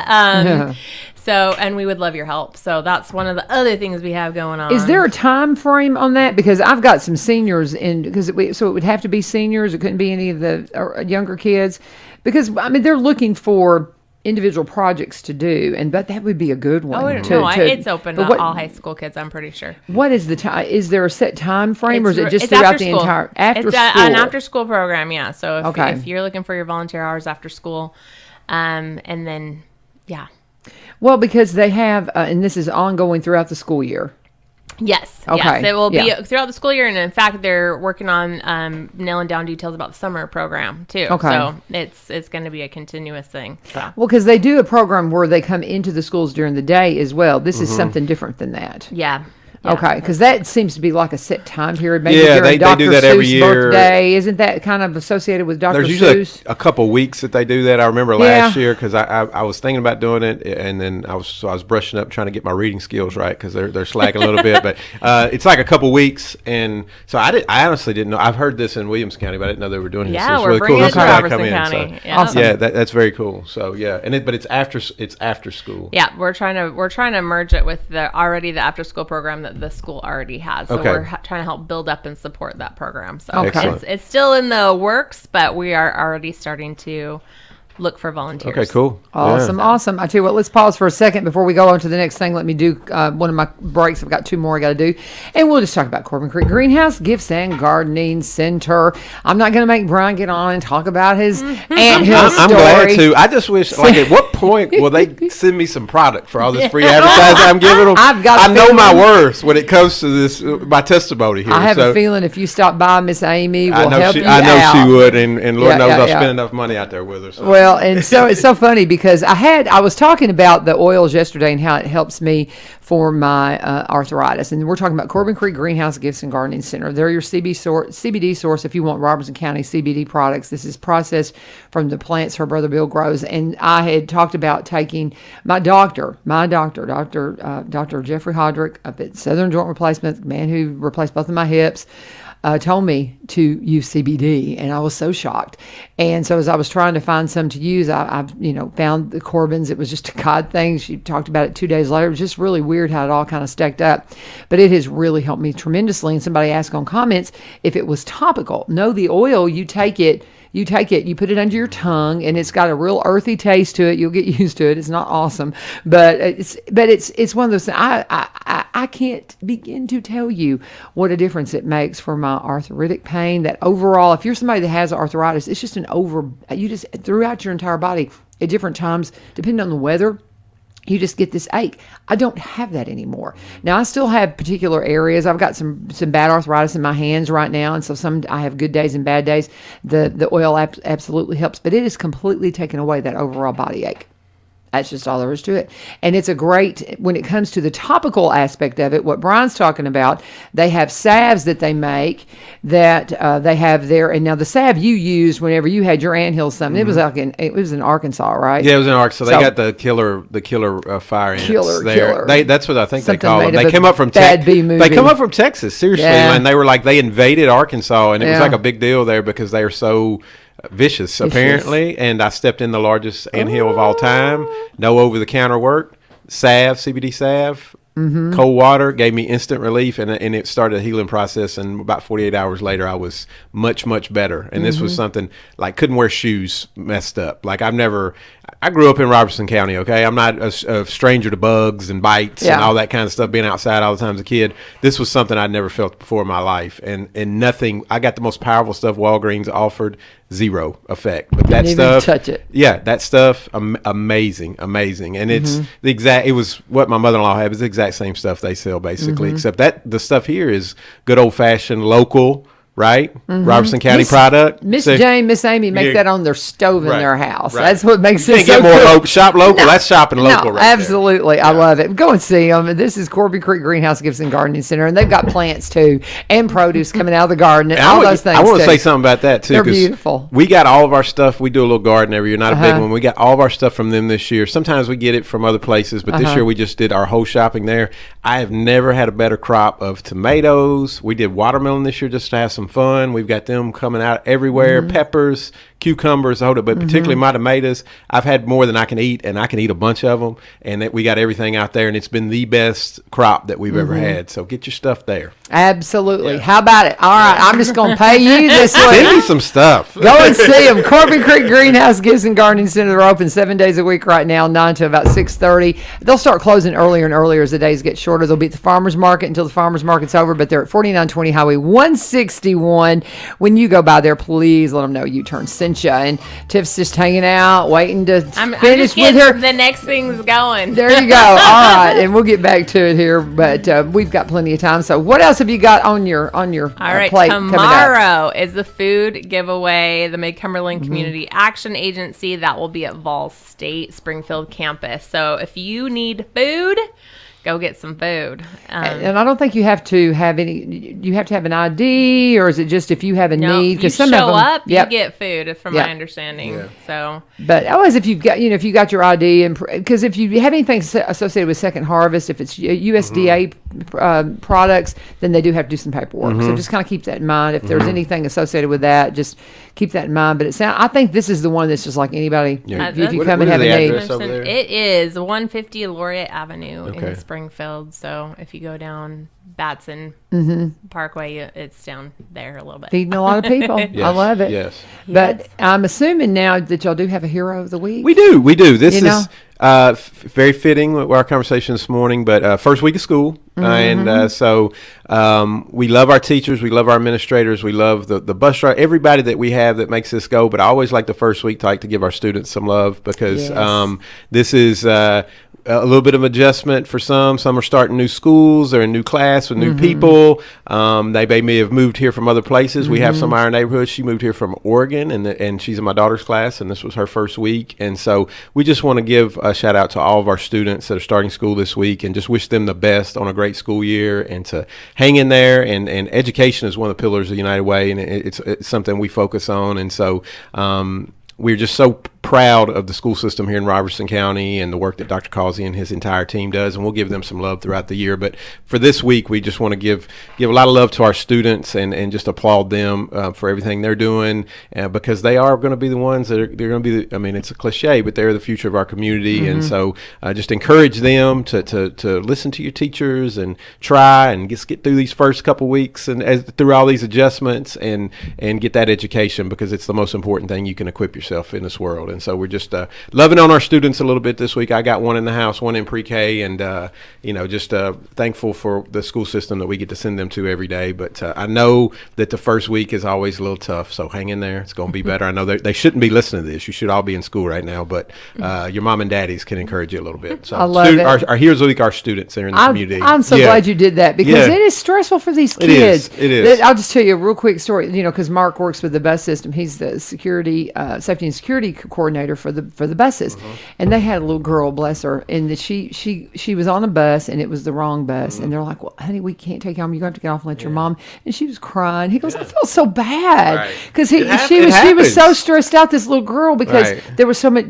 So, and we would love your help. So that's one of the other things we have going on. Is there a time frame on that? Because I've got some seniors so it would have to be seniors. It couldn't be any of the younger kids, because I mean they're looking for individual projects to do, but that would be a good one. It's open to all high school kids, I'm pretty sure. What is the time? Is there a set time frame, or is it just it's throughout after the school. entire It's an after school program? Yeah. So if you're looking for your volunteer hours after school, and then well, because they have, and this is ongoing throughout the school year. Yes. Okay. Yes, it will be throughout the school year, and in fact, they're working on nailing down details about the summer program too. Okay. So it's going to be a continuous thing. So. Well, because they do a program where they come into the schools during the day as well. This is something different than that. Yeah. Okay, because that seems to be like a set time period. Maybe Yeah, during they Dr. do that every Seuss' year. birthday. Isn't that kind of associated with Dr. There's usually Seuss? a couple weeks that they do that. I remember last year because I was thinking about doing it, and then I was brushing up trying to get my reading skills right because they're slacking a little bit. But it's like a couple weeks, and so I honestly didn't know. I've heard this in Williams County, but I didn't know they were doing this. Yeah, So it's we're really bringing cool. it to That's why I Robertson come in, County. so. Yeah. Awesome. Yeah, that's very cool. So yeah, but it's after school. Yeah, we're trying to merge it with the after school program the school already has. So Okay. we're trying to help build up and support that program. So Excellent. it's still in the works, but we are already starting to look for volunteers. Okay, cool. Awesome, Yeah. awesome. I tell you what, let's pause for a second before we go on to the next thing. Let me do one of my breaks. I've got 2 more I got to do. And we'll just talk about Corbin Creek Greenhouse Gifts and Gardening Center. I'm not going to make Brian get on and talk about his anthill story. I'm glad to. I just wish, like, at what point will they send me some product for all this free advertising I'm giving them? I know my worth when it comes to this, my testimony here. I have a feeling if you stop by, Miss Amy will help you I know out. she would, and Lord knows I'll yeah. spend enough money out there with her. So. Well, and so it's so funny because I was talking about the oils yesterday and how it helps me for my arthritis. And we're talking about Corbin Creek Greenhouse Gifts and Gardening Center. They're your CBD source if you want Robertson County CBD products. This is processed from the plants her brother Bill grows. And I had talked about taking my doctor, Dr. Jeffrey Hodrick up at Southern Joint Replacement, the man who replaced both of my hips. Told me to use CBD, and I was so shocked. And so as I was trying to find some to use, I found the Corbin's. It was just a God thing. She talked about it 2 days later. It was just really weird how it all kind of stacked up. But it has really helped me tremendously. And somebody asked on comments if it was topical. No, the oil, you take it, you put it under your tongue, and it's got a real earthy taste to it. You'll get used to it. It's not awesome, but it's one of those things. I can't begin to tell you what a difference it makes for my arthritic pain. That overall, if you're somebody that has arthritis, it's just you just throughout your entire body at different times, depending on the weather. You just get this ache. I don't have that anymore. Now, I still have particular areas. I've got some bad arthritis in my hands right now, and so I have good days and bad days. The oil absolutely helps, but it has completely taken away that overall body ache. That's just all there is to it. And it's a great, when it comes to the topical aspect of it, what Brian's talking about, they have salves that they make that they have there. And now the salve you used whenever you had your anthill something, it was in Arkansas, right? Yeah, it was in Arkansas. They got the killer fire ants there. That's what I think Something they call them. made They of came a up from bad B movie. They come up from Texas, seriously, Yeah. and they were like they invaded Arkansas, and it was Yeah. like a big deal there because they are so vicious apparently. And I stepped in the largest anthill of all time. No over-the-counter work, CBD salve. Cold water gave me instant relief, and it started a healing process. And about 48 hours later, I was much, much better. And this was something like couldn't wear shoes, messed up. Like I grew up in Robertson County. Okay, I'm not a stranger to bugs and bites and all that kind of stuff. Being outside all the time as a kid, this was something I'd never felt before in my life. And nothing. I got the most powerful stuff Walgreens offered. Zero effect, but that Didn't stuff. even touch it. Yeah, that stuff, amazing, and it's the exact. It was what my mother-in-law had. It was the exact same stuff they sell basically, except that the stuff here is good old-fashioned local, right? Robertson County product. Miss So- Jane, Miss Amy make Yeah. that on their stove in Right, their house. right. That's what makes You it can't so get more good. shop local. That's shopping local, No, right there. absolutely. I love it. Go and see them. This is Corbin Creek Greenhouse Gifts and Gardening Center, and they've got plants too, and produce coming out of the garden, and And all those things. I want to too. say something about that too. They're 'Cause beautiful. We got all of our stuff. We do a little garden every year, not a big one. We got all of our stuff from them this year. Sometimes we get it from other places, but this year we just did our whole shopping there. I have never had a better crop of tomatoes. We did watermelon this year just to have some fun. We've got them coming out everywhere. Peppers, cucumbers, but particularly my tomatoes. I've had more than I can eat, and I can eat a bunch of them. And we got everything out there, and it's been the best crop that we've ever had. So get your stuff there. Absolutely. How about it? All right, I'm just going to pay you this Send me week. some stuff. Go and see them. Corbin Creek Greenhouse Gifts and Gardening Center. They're open 7 days a week right now, 9 to about 6:30. They'll start closing earlier and earlier as the days get shorter. They'll be at the farmers market until the farmers market's over, but they're at 4920 Highway 161. When you go by there, please let them know U-Turn sent you. And Tiff's just hanging out, waiting to I'm finish just with getting her. the next thing's going. There you go. All right, and we'll get back to it here, but we've got plenty of time. So, what else have you got on your All right, plate coming up? tomorrow is the food giveaway, the Mid-Cumberland Community Action Agency. That will be at Vol State Springfield campus. So if you need food, go get some food. And I don't think you have to have any. You have to have an ID, or is it just if you have a need? You Some show of them, up, yep. you get food, from Yep. my understanding. So, But always, if you've got, if you got your ID, and because if you have anything associated with Second Harvest, if it's USDA products, then they do have to do some paperwork. So just kind of keep that in mind. If there's anything associated with that, just keep that in mind. But I think this is the one that's just like anybody. Yeah. If you What- come what and have is a the need. address over there? it is 150 Laureate Avenue Okay. in Springfield. So if you go down Batson Parkway. It's down there a little bit. Feeding a lot of people. I love it. Yes. But I'm assuming now that y'all do have a hero of the week. We do. This is very fitting with our conversation this morning, but first week of school. And so we love our teachers. We love our administrators. We love the bus driver, everybody that we have that makes this go. But I always like the first week to give our students some love because this is a little bit of adjustment for some. Some are starting new schools. They're in new class with new people. They may have moved here from other places. We have some in our neighborhood. She moved here from Oregon, and she's in my daughter's class, and this was her first week. And so we just want to give a shout out to all of our students that are starting school this week and just wish them the best on a great school year and to hang in there. And education is one of the pillars of United Way, and it's something we focus on. And so we're just so proud of the school system here in Robertson County and the work that Dr. Causey and his entire team does, and we'll give them some love throughout the year. But for this week, we just want to give a lot of love to our students and just applaud them for everything they're doing because they are going to be the ones that they're going to be. I mean, it's a cliche, but they're the future of our community, and so just encourage them to listen to your teachers and try and just get through these first couple weeks and through all these adjustments and get that education because it's the most important thing you can equip yourself in this world. And so we're just loving on our students a little bit this week. I got one in the house, one in pre-K, and just thankful for the school system that we get to send them to every day. But I know that the first week is always a little tough, so hang in there. It's going to be better. I know they shouldn't be listening to this. You should all be in school right now, but your mom and daddies can encourage you a little bit. So I love it. Our Heroes of the Week, our students are in the community. I'm so glad you did that because it is stressful for these kids. It is. I'll just tell you a real quick story. Because Mark works with the bus system. He's the safety and security coordinator for the buses, and they had a little girl, bless her, and she was on a bus and it was the wrong bus, and they're like, "Well, honey, we can't take you home. You have to get off and let your mom." And she was crying. He goes, "I feel so bad," because she was so stressed out. This little girl because there was so much,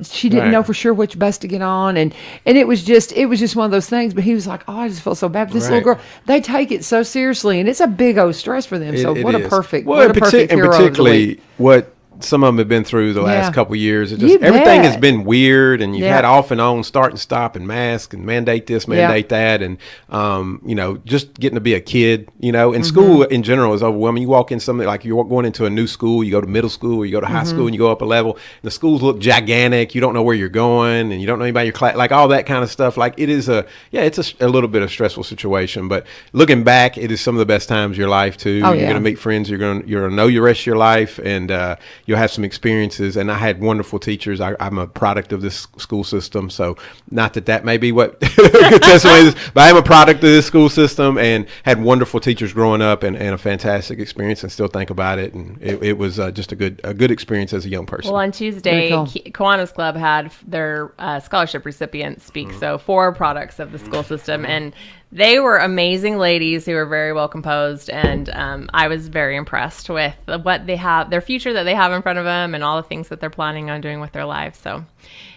she didn't know for sure which bus to get on, and it was just one of those things. But he was like, "Oh, I just feel so bad." But this little girl, they take it so seriously, and it's a big old stress for them. So what a perfect hero of the week. What some of them have been through the last couple of years. It's just everything has been weird, and you've had off and on, start and stop, and mask, and mandate this, mandate that, and just getting to be a kid. And school in general is overwhelming. You walk in something like you're going into a new school. You go to middle school, or you go to high school, and you go up a level. And the schools look gigantic. You don't know where you're going, and you don't know anybody in your class. Like all that kind of stuff. Like it is it's a little bit of a stressful situation. But looking back, it is some of the best times of your life too. You're going to meet friends. You're going to know your rest of your life, and you'll have some experiences. And I had wonderful teachers. I'm a product of this school system, so not that may be what good testimony is, but I am a product of this school system and had wonderful teachers growing up and a fantastic experience, and still think about it. And it was just a good experience as a young person. Well, on Tuesday, Kiwanis Club had their scholarship recipients speak. So 4 products of the school system, and they were amazing ladies who were very well composed, and I was very impressed with what they have, their future that they have in front of them, and all the things that they're planning on doing with their lives. So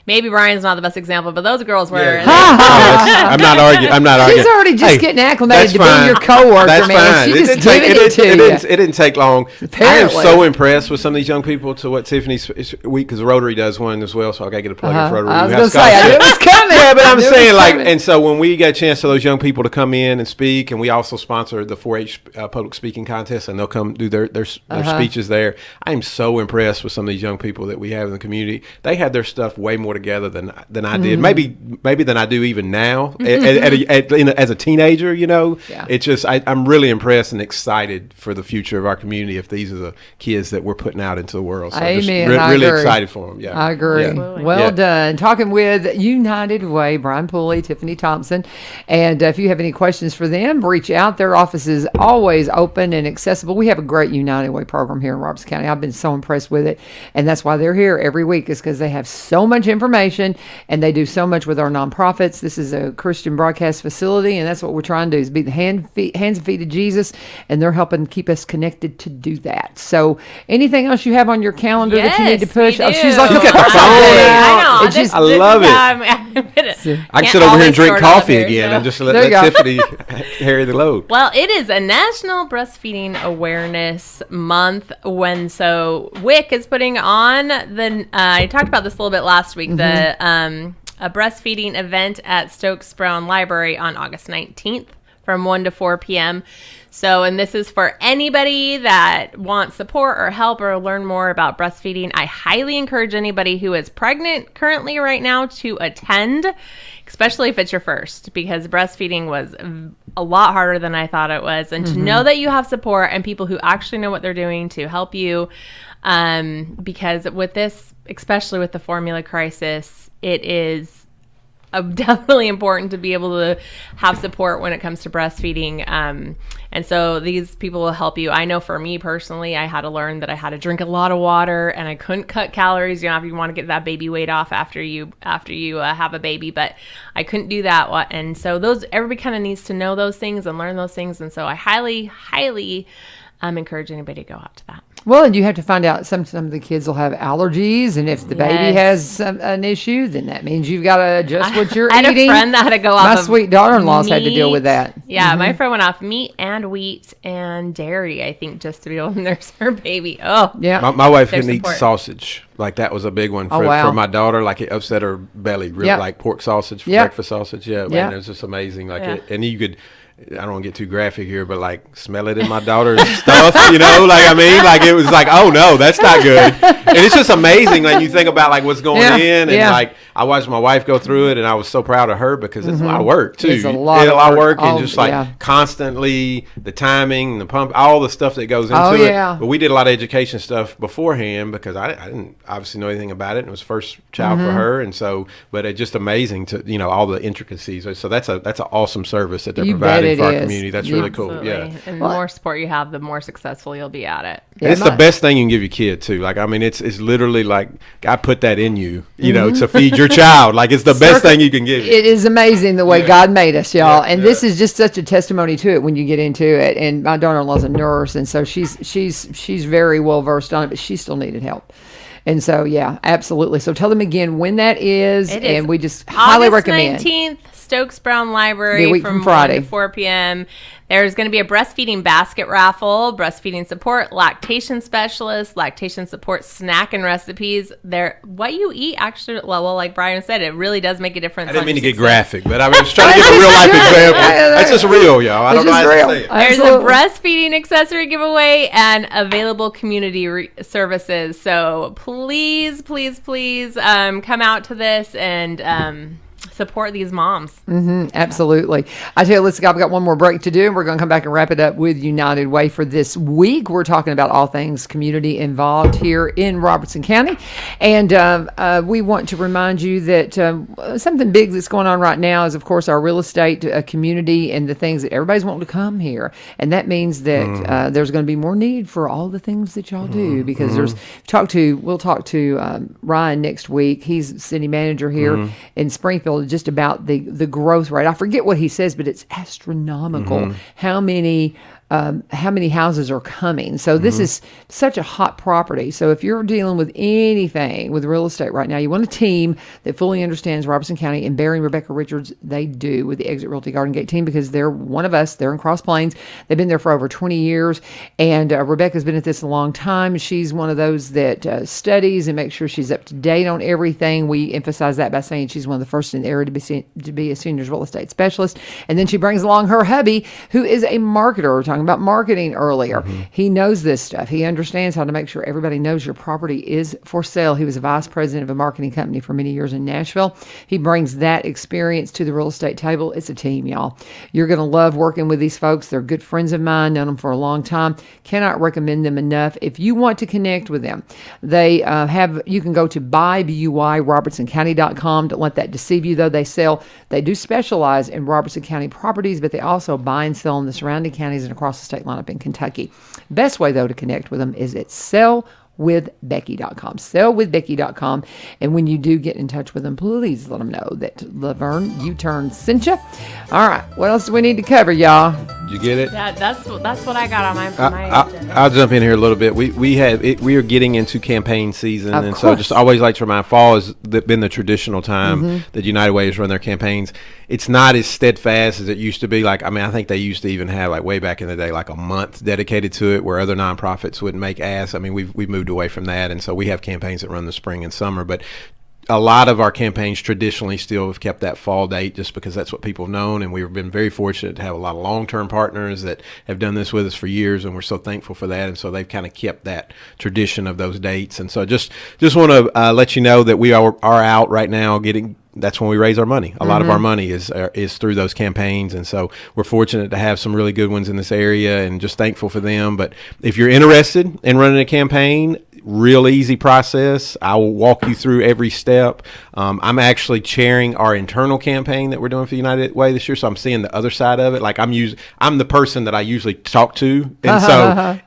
maybe Brian's not the best example, but those girls were. Yeah. I'm not arguing. She's already just getting acclimated to being your coworker, that's man. Fine. She just giving it to you. It didn't take long. Apparently. I am so impressed with some of these young people to what Tiffany's week, because Rotary does one as well, so I got to get a plug in for Rotary. I was going to say, I knew it was coming. Yeah, but I'm saying and so when we get a chance for those young people to come in and speak, and we also sponsor the 4-H public speaking contest, and they'll come do their speeches there. I am so impressed with some of these young people that we have in the community. They had their stuff way more together than I did, maybe than I do even now as a teenager. It's just I'm really impressed and excited for the future of our community if these are the kids that we're putting out into the world. So Amen. Just really excited for them. Yeah, I agree. Yeah. Well done. Talking with United Way, Brian Pulley, Tiffany Thompson, and if you have any questions for them, reach out. Their office is always open and accessible. We have a great United Way program here in Robertson County. I've been so impressed with it, and that's why they're here every week, is because they have so much information and they do so much with our nonprofits. This is a Christian broadcast facility, and that's what we're trying to do, is be the hands and feet of Jesus, and they're helping keep us connected to do that. So anything else you have on your calendar that you need to push? Oh, she's like, look at the phone. I know. I love it. I can sit over here and drink coffee again and just let Tiffany carry the load. Well, it is a National Breastfeeding Awareness Month. So WIC is putting on I talked about this a little bit last week, a breastfeeding event at Stokes Brown Library on August 19th from 1 to 4 p.m. So, and this is for anybody that wants support or help or learn more about breastfeeding. I highly encourage anybody who is pregnant currently right now to attend, especially if it's your first, because breastfeeding was a lot harder than I thought it was. And to know that you have support and people who actually know what they're doing to help you, because with this, especially with the formula crisis, it is definitely important to be able to have support when it comes to breastfeeding. And so these people will help you. I know for me personally, I had to learn that I had to drink a lot of water and I couldn't cut calories, if you want to get that baby weight off after you have a baby, but I couldn't do that. And so everybody kind of needs to know those things and learn those things. And so I highly, highly encourage anybody to go out to that. Well, and you have to find out some of the kids will have allergies, and if the baby has an issue, then that means you've got to adjust what you're eating. I had a friend that had to go off. My sweet daughter-in-law's had to deal with that. Yeah, my friend went off meat and wheat and dairy, I think, just to be able to nurse her baby. Oh, yeah. My wife couldn't eat sausage. Like that was a big one for my daughter. Like it upset her belly. Really, like pork sausage for breakfast sausage. Yeah, man, it was just amazing. And you could. I don't want to get too graphic here, but like smell it in my daughter's stuff, like it was like, oh no, that's not good. And it's just amazing. Like you think about like what's going in, and like I watched my wife go through it, and I was so proud of her because it's a lot of work too. It's a lot of work, and just like constantly the timing, the pump, all the stuff that goes into it. But we did a lot of education stuff beforehand because I didn't obviously know anything about it. And it was first child for her, and so, but it's just amazing to all the intricacies. So that's an awesome service that they're providing for our community. That's really cool. Yeah. And the more support you have, the more successful you'll be at it. Yeah, it's the best thing you can give your kid too. Like, I mean, it's literally like God put that in you, to feed your child. Like it's the best thing you can give. It is amazing the way God made us, y'all. And this is just such a testimony to it when you get into it. And my daughter-in-law's a nurse, and so she's very well versed on it, but she still needed help. And so, yeah, absolutely. So tell them again when that is, and we just highly recommend. August 19th, Stokes Brown Library from Friday 1 to 4 p.m. There's going to be a breastfeeding basket raffle, breastfeeding support, lactation specialist, lactation support snack and recipes. What you eat actually, well, like Brian said, it really does make a difference. I didn't mean to get graphic, but I was trying to give a real life example. That's just real, y'all. I don't know how to say it. There's a breastfeeding accessory giveaway and available community services. So please, please, please come out to this and support these moms. Absolutely. I tell you, we've got one more break to do, and we're going to come back and wrap it up with United Way for this week. We're talking about all things community involved here in Robertson County. And we want to remind you that something big that's going on right now is, of course, our real estate community and the things that everybody's wanting to come here. And that means that there's going to be more need for all the things that y'all do, because we'll talk to Ryan next week. He's city manager here in Springfield, just about the growth rate. I forget what he says, but it's astronomical how many houses are coming. So this is such a hot property. So if you're dealing with anything with real estate right now, you want a team that fully understands Robertson County, and Barry and Rebecca Richards, they do, with the Exit Realty Garden Gate team, because they're one of us. They're in Cross Plains. They've been there for over 20 years. And Rebecca's been at this a long time. She's one of those that studies and makes sure she's up to date on everything. We emphasize that by saying she's one of the first in the area to be a seniors real estate specialist. And then she brings along her hubby, who is a marketer. We were talking about marketing earlier. He knows this stuff. He understands how to make sure everybody knows your property is for sale. He was a vice president of a marketing company for many years in Nashville. He brings that experience to the real estate table. It's a team, y'all. You're going to love working with these folks. They're good friends of mine, known them for a long time. Cannot recommend them enough. If you want to connect with them, they you can go to buy.robertsoncounty.com. Don't let that deceive you, though. They do specialize in Robertson County properties, but they also buy and sell in the surrounding counties and across the state line up in Kentucky. Best way, though, to connect with them is at sellwithbecky.com. Sellwithbecky.com. And when you do get in touch with them, please let them know that Laverne U-Turn sent you. All right. What else do we need to cover, y'all? Did you get it? That's what I got on my agenda. I'll jump in here a little bit. We are getting into campaign season, and so just always like to remind, fall has been the traditional time that United Way has run their campaigns. It's not as steadfast as it used to be. Like, I mean, I think they used to even have, like, way back in the day, like a month dedicated to it, where other nonprofits would make ads. I mean, we've moved away from that, and so we have campaigns that run the spring and summer. But a lot of our campaigns traditionally still have kept that fall date just because that's what people have known, and we've been very fortunate to have a lot of long-term partners that have done this with us for years, and we're so thankful for that. And so they've kind of kept that tradition of those dates. And so just want to let you know that we are out right now getting. That's when we raise our money. A lot of our money is through those campaigns, and so we're fortunate to have some really good ones in this area, and just thankful for them. But if you're interested in running a campaign, real easy process. I will walk you through every step. I'm actually chairing our internal campaign that we're doing for United Way this year, so I'm seeing the other side of it. Like I'm the person that I usually talk to, and so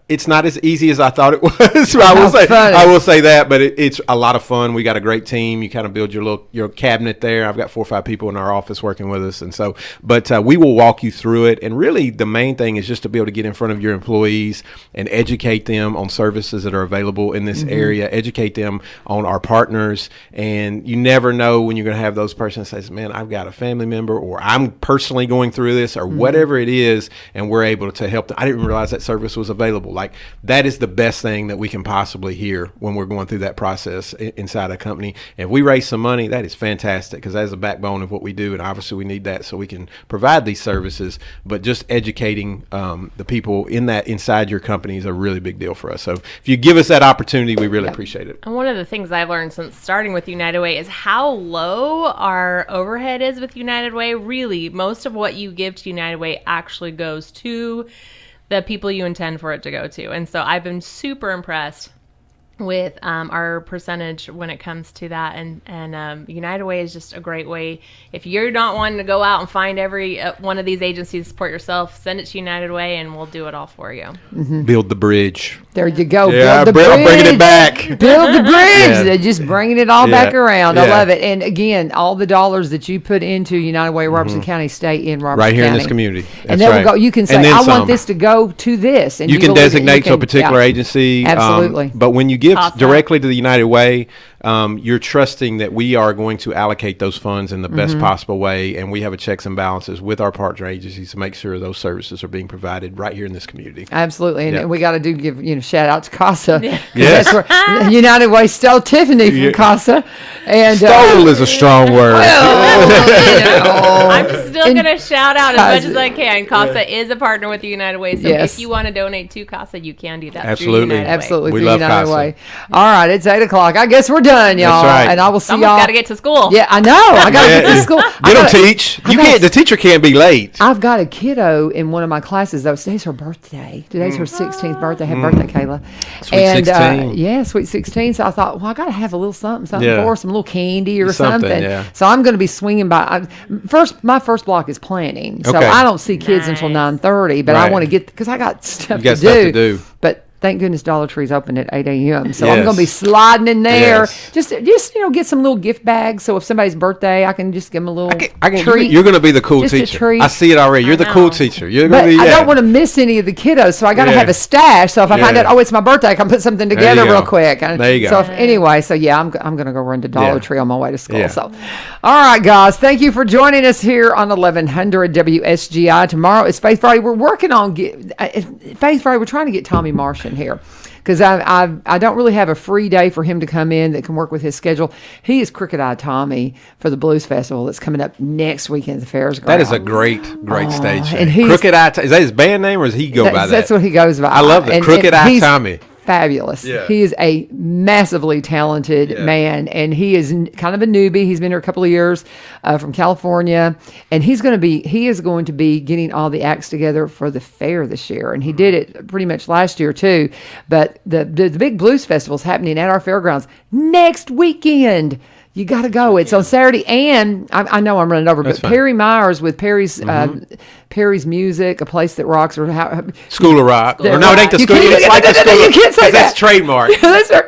it's not as easy as I thought it was. I will say that, but it's a lot of fun. We got a great team. You kind of build your cabinet there. I've got 4 or 5 people in our office working with us, and so. But we will walk you through it. And really, the main thing is just to be able to get in front of your employees and educate them on services that are available in this area. Educate them on our partners. And you never know when you're going to have those persons that says, "Man, I've got a family member, or I'm personally going through this, or whatever it is," and we're able to help them. I didn't realize that service was available. Like that is the best thing that we can possibly hear when we're going through that process inside a company. And if we raise some money, that is fantastic, because that is the backbone of what we do, and obviously we need that so we can provide these services. But just educating the people inside your company is a really big deal for us. So if you give us that opportunity, we really appreciate it. And one of the things I've learned since starting with United Way is how low our overhead is with United Way. Really, most of what you give to United Way actually goes to the people you intend for it to go to. And so I've been super impressed with our percentage when it comes to that, and United Way is just a great way. If you're not wanting to go out and find every one of these agencies to support yourself, send it to United Way and we'll do it all for you. Build the bridge. There you go. Yeah, Build the bridge. I'm bringing it back. Build the bridge. They're just bringing it all back around. Yeah. I love it. And again, all the dollars that you put into United Way Robertson County stay in Robertson right here County. in this community. And then we'll go. You can say, I want this to go to this. And you can designate to a can, particular agency. Absolutely. But when you give directly to the United Way, you're trusting that we are going to allocate those funds in the best possible way, and we have a checks and balances with our partner agencies to make sure those services are being provided right here in this community. Absolutely, and we got to give shout out to CASA. Yes. That's where United Way stole Tiffany from CASA, and stole is a strong word. I'm still gonna shout out as much as I can. CASA is a partner with the United Way, so if you want to donate to CASA, you can do that. Absolutely, absolutely. We love United CASA. Way. All right, it's 8:00. I guess we're done, y'all. That's right. And I will see Someone's y'all. got to get to school. Yeah, I know. I got to get to school. Get them teach. The teacher can't be late. I've got a kiddo in one of my classes, though. Today's her birthday. Today's her 16th birthday. Happy birthday, Kayla. Sweet 16. Sweet 16. So I thought, well, I got to have a little something for her, some little candy or something. Yeah. So I'm going to be swinging by. My first block is planning. So I don't see kids until 9:30, but I want to get, because I got stuff to do. But thank goodness Dollar Tree's open at 8 a.m. So I'm going to be sliding in there. Just get some little gift bags. So if somebody's birthday, I can just give them a little treat. You're going to be the cool just a teacher. treat. I see it already. You're the cool teacher. You're going to be. I don't want to miss any of the kiddos, so I got to have a stash. So if I find out, it's my birthday, I can put something together real quick. There you go. So I'm going to go run to Dollar Tree on my way to school. Yeah. So, all right, guys, thank you for joining us here on 1100 WSGI. Tomorrow is Faith Friday. We're working on Faith Friday. We're trying to get Tommy Martian here, because I don't really have a free day for him to come in that can work with his schedule. He is Crooked Eye Tommy for the Blues Festival that's coming up next weekend at the Fairgrounds. That is a great stage. And Crooked Eye, is that his band name, or does he go by that? That's what he goes by. I love it. Crooked Eye Tommy. Fabulous. Yeah. He is a massively talented man, and he is kind of a newbie. He's been here a couple of years from California, and he is going to be getting all the acts together for the fair this year, and he did it pretty much last year too. But the big blues festival is happening at our fairgrounds next weekend. You got to go. It's on Saturday, and I know I'm running over, but Perry Myers with Perry's Music, A Place That Rocks, or School of Rock. Or no, it ain't the school. It's like the school. You can't say that. That's trademark. That's right.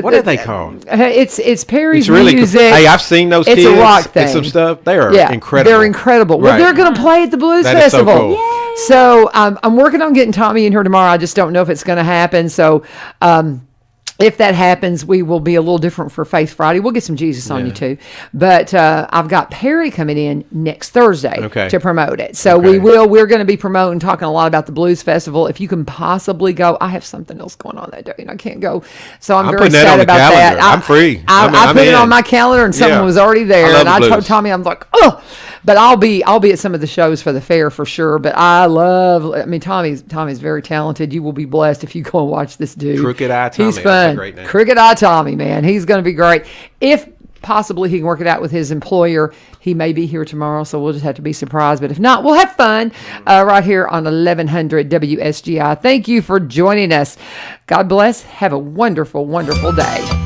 What are they called? It's Perry's really Music. Cool. Hey, I've seen those kids. It's a rock thing. It's some stuff. They are incredible. They're incredible. Well, they're going to play at the Blues Festival. So cool. So I'm working on getting Tommy in here tomorrow. I just don't know if it's going to happen. So. if that happens, we will be a little different for Faith Friday. We'll get some Jesus on you too. But I've got Perry coming in next Thursday to promote it. So we're going to be promoting, talking a lot about the Blues Festival. If you can possibly go, I have something else going on that day and I can't go. So I'm very sad about that. I'm free. I put it on my calendar and someone was already there. And I told Tommy, I'm like, oh. But I'll be at some of the shows for the fair for sure. But Tommy's very talented. You will be blessed if you go and watch this dude. Crooked Eye Tommy. He's fun. Great name. Crooked Eye Tommy, man. He's going to be great. If possibly he can work it out with his employer, he may be here tomorrow, so we'll just have to be surprised. But if not, we'll have fun right here on 1100 WSGI. Thank you for joining us. God bless. Have a wonderful, wonderful day.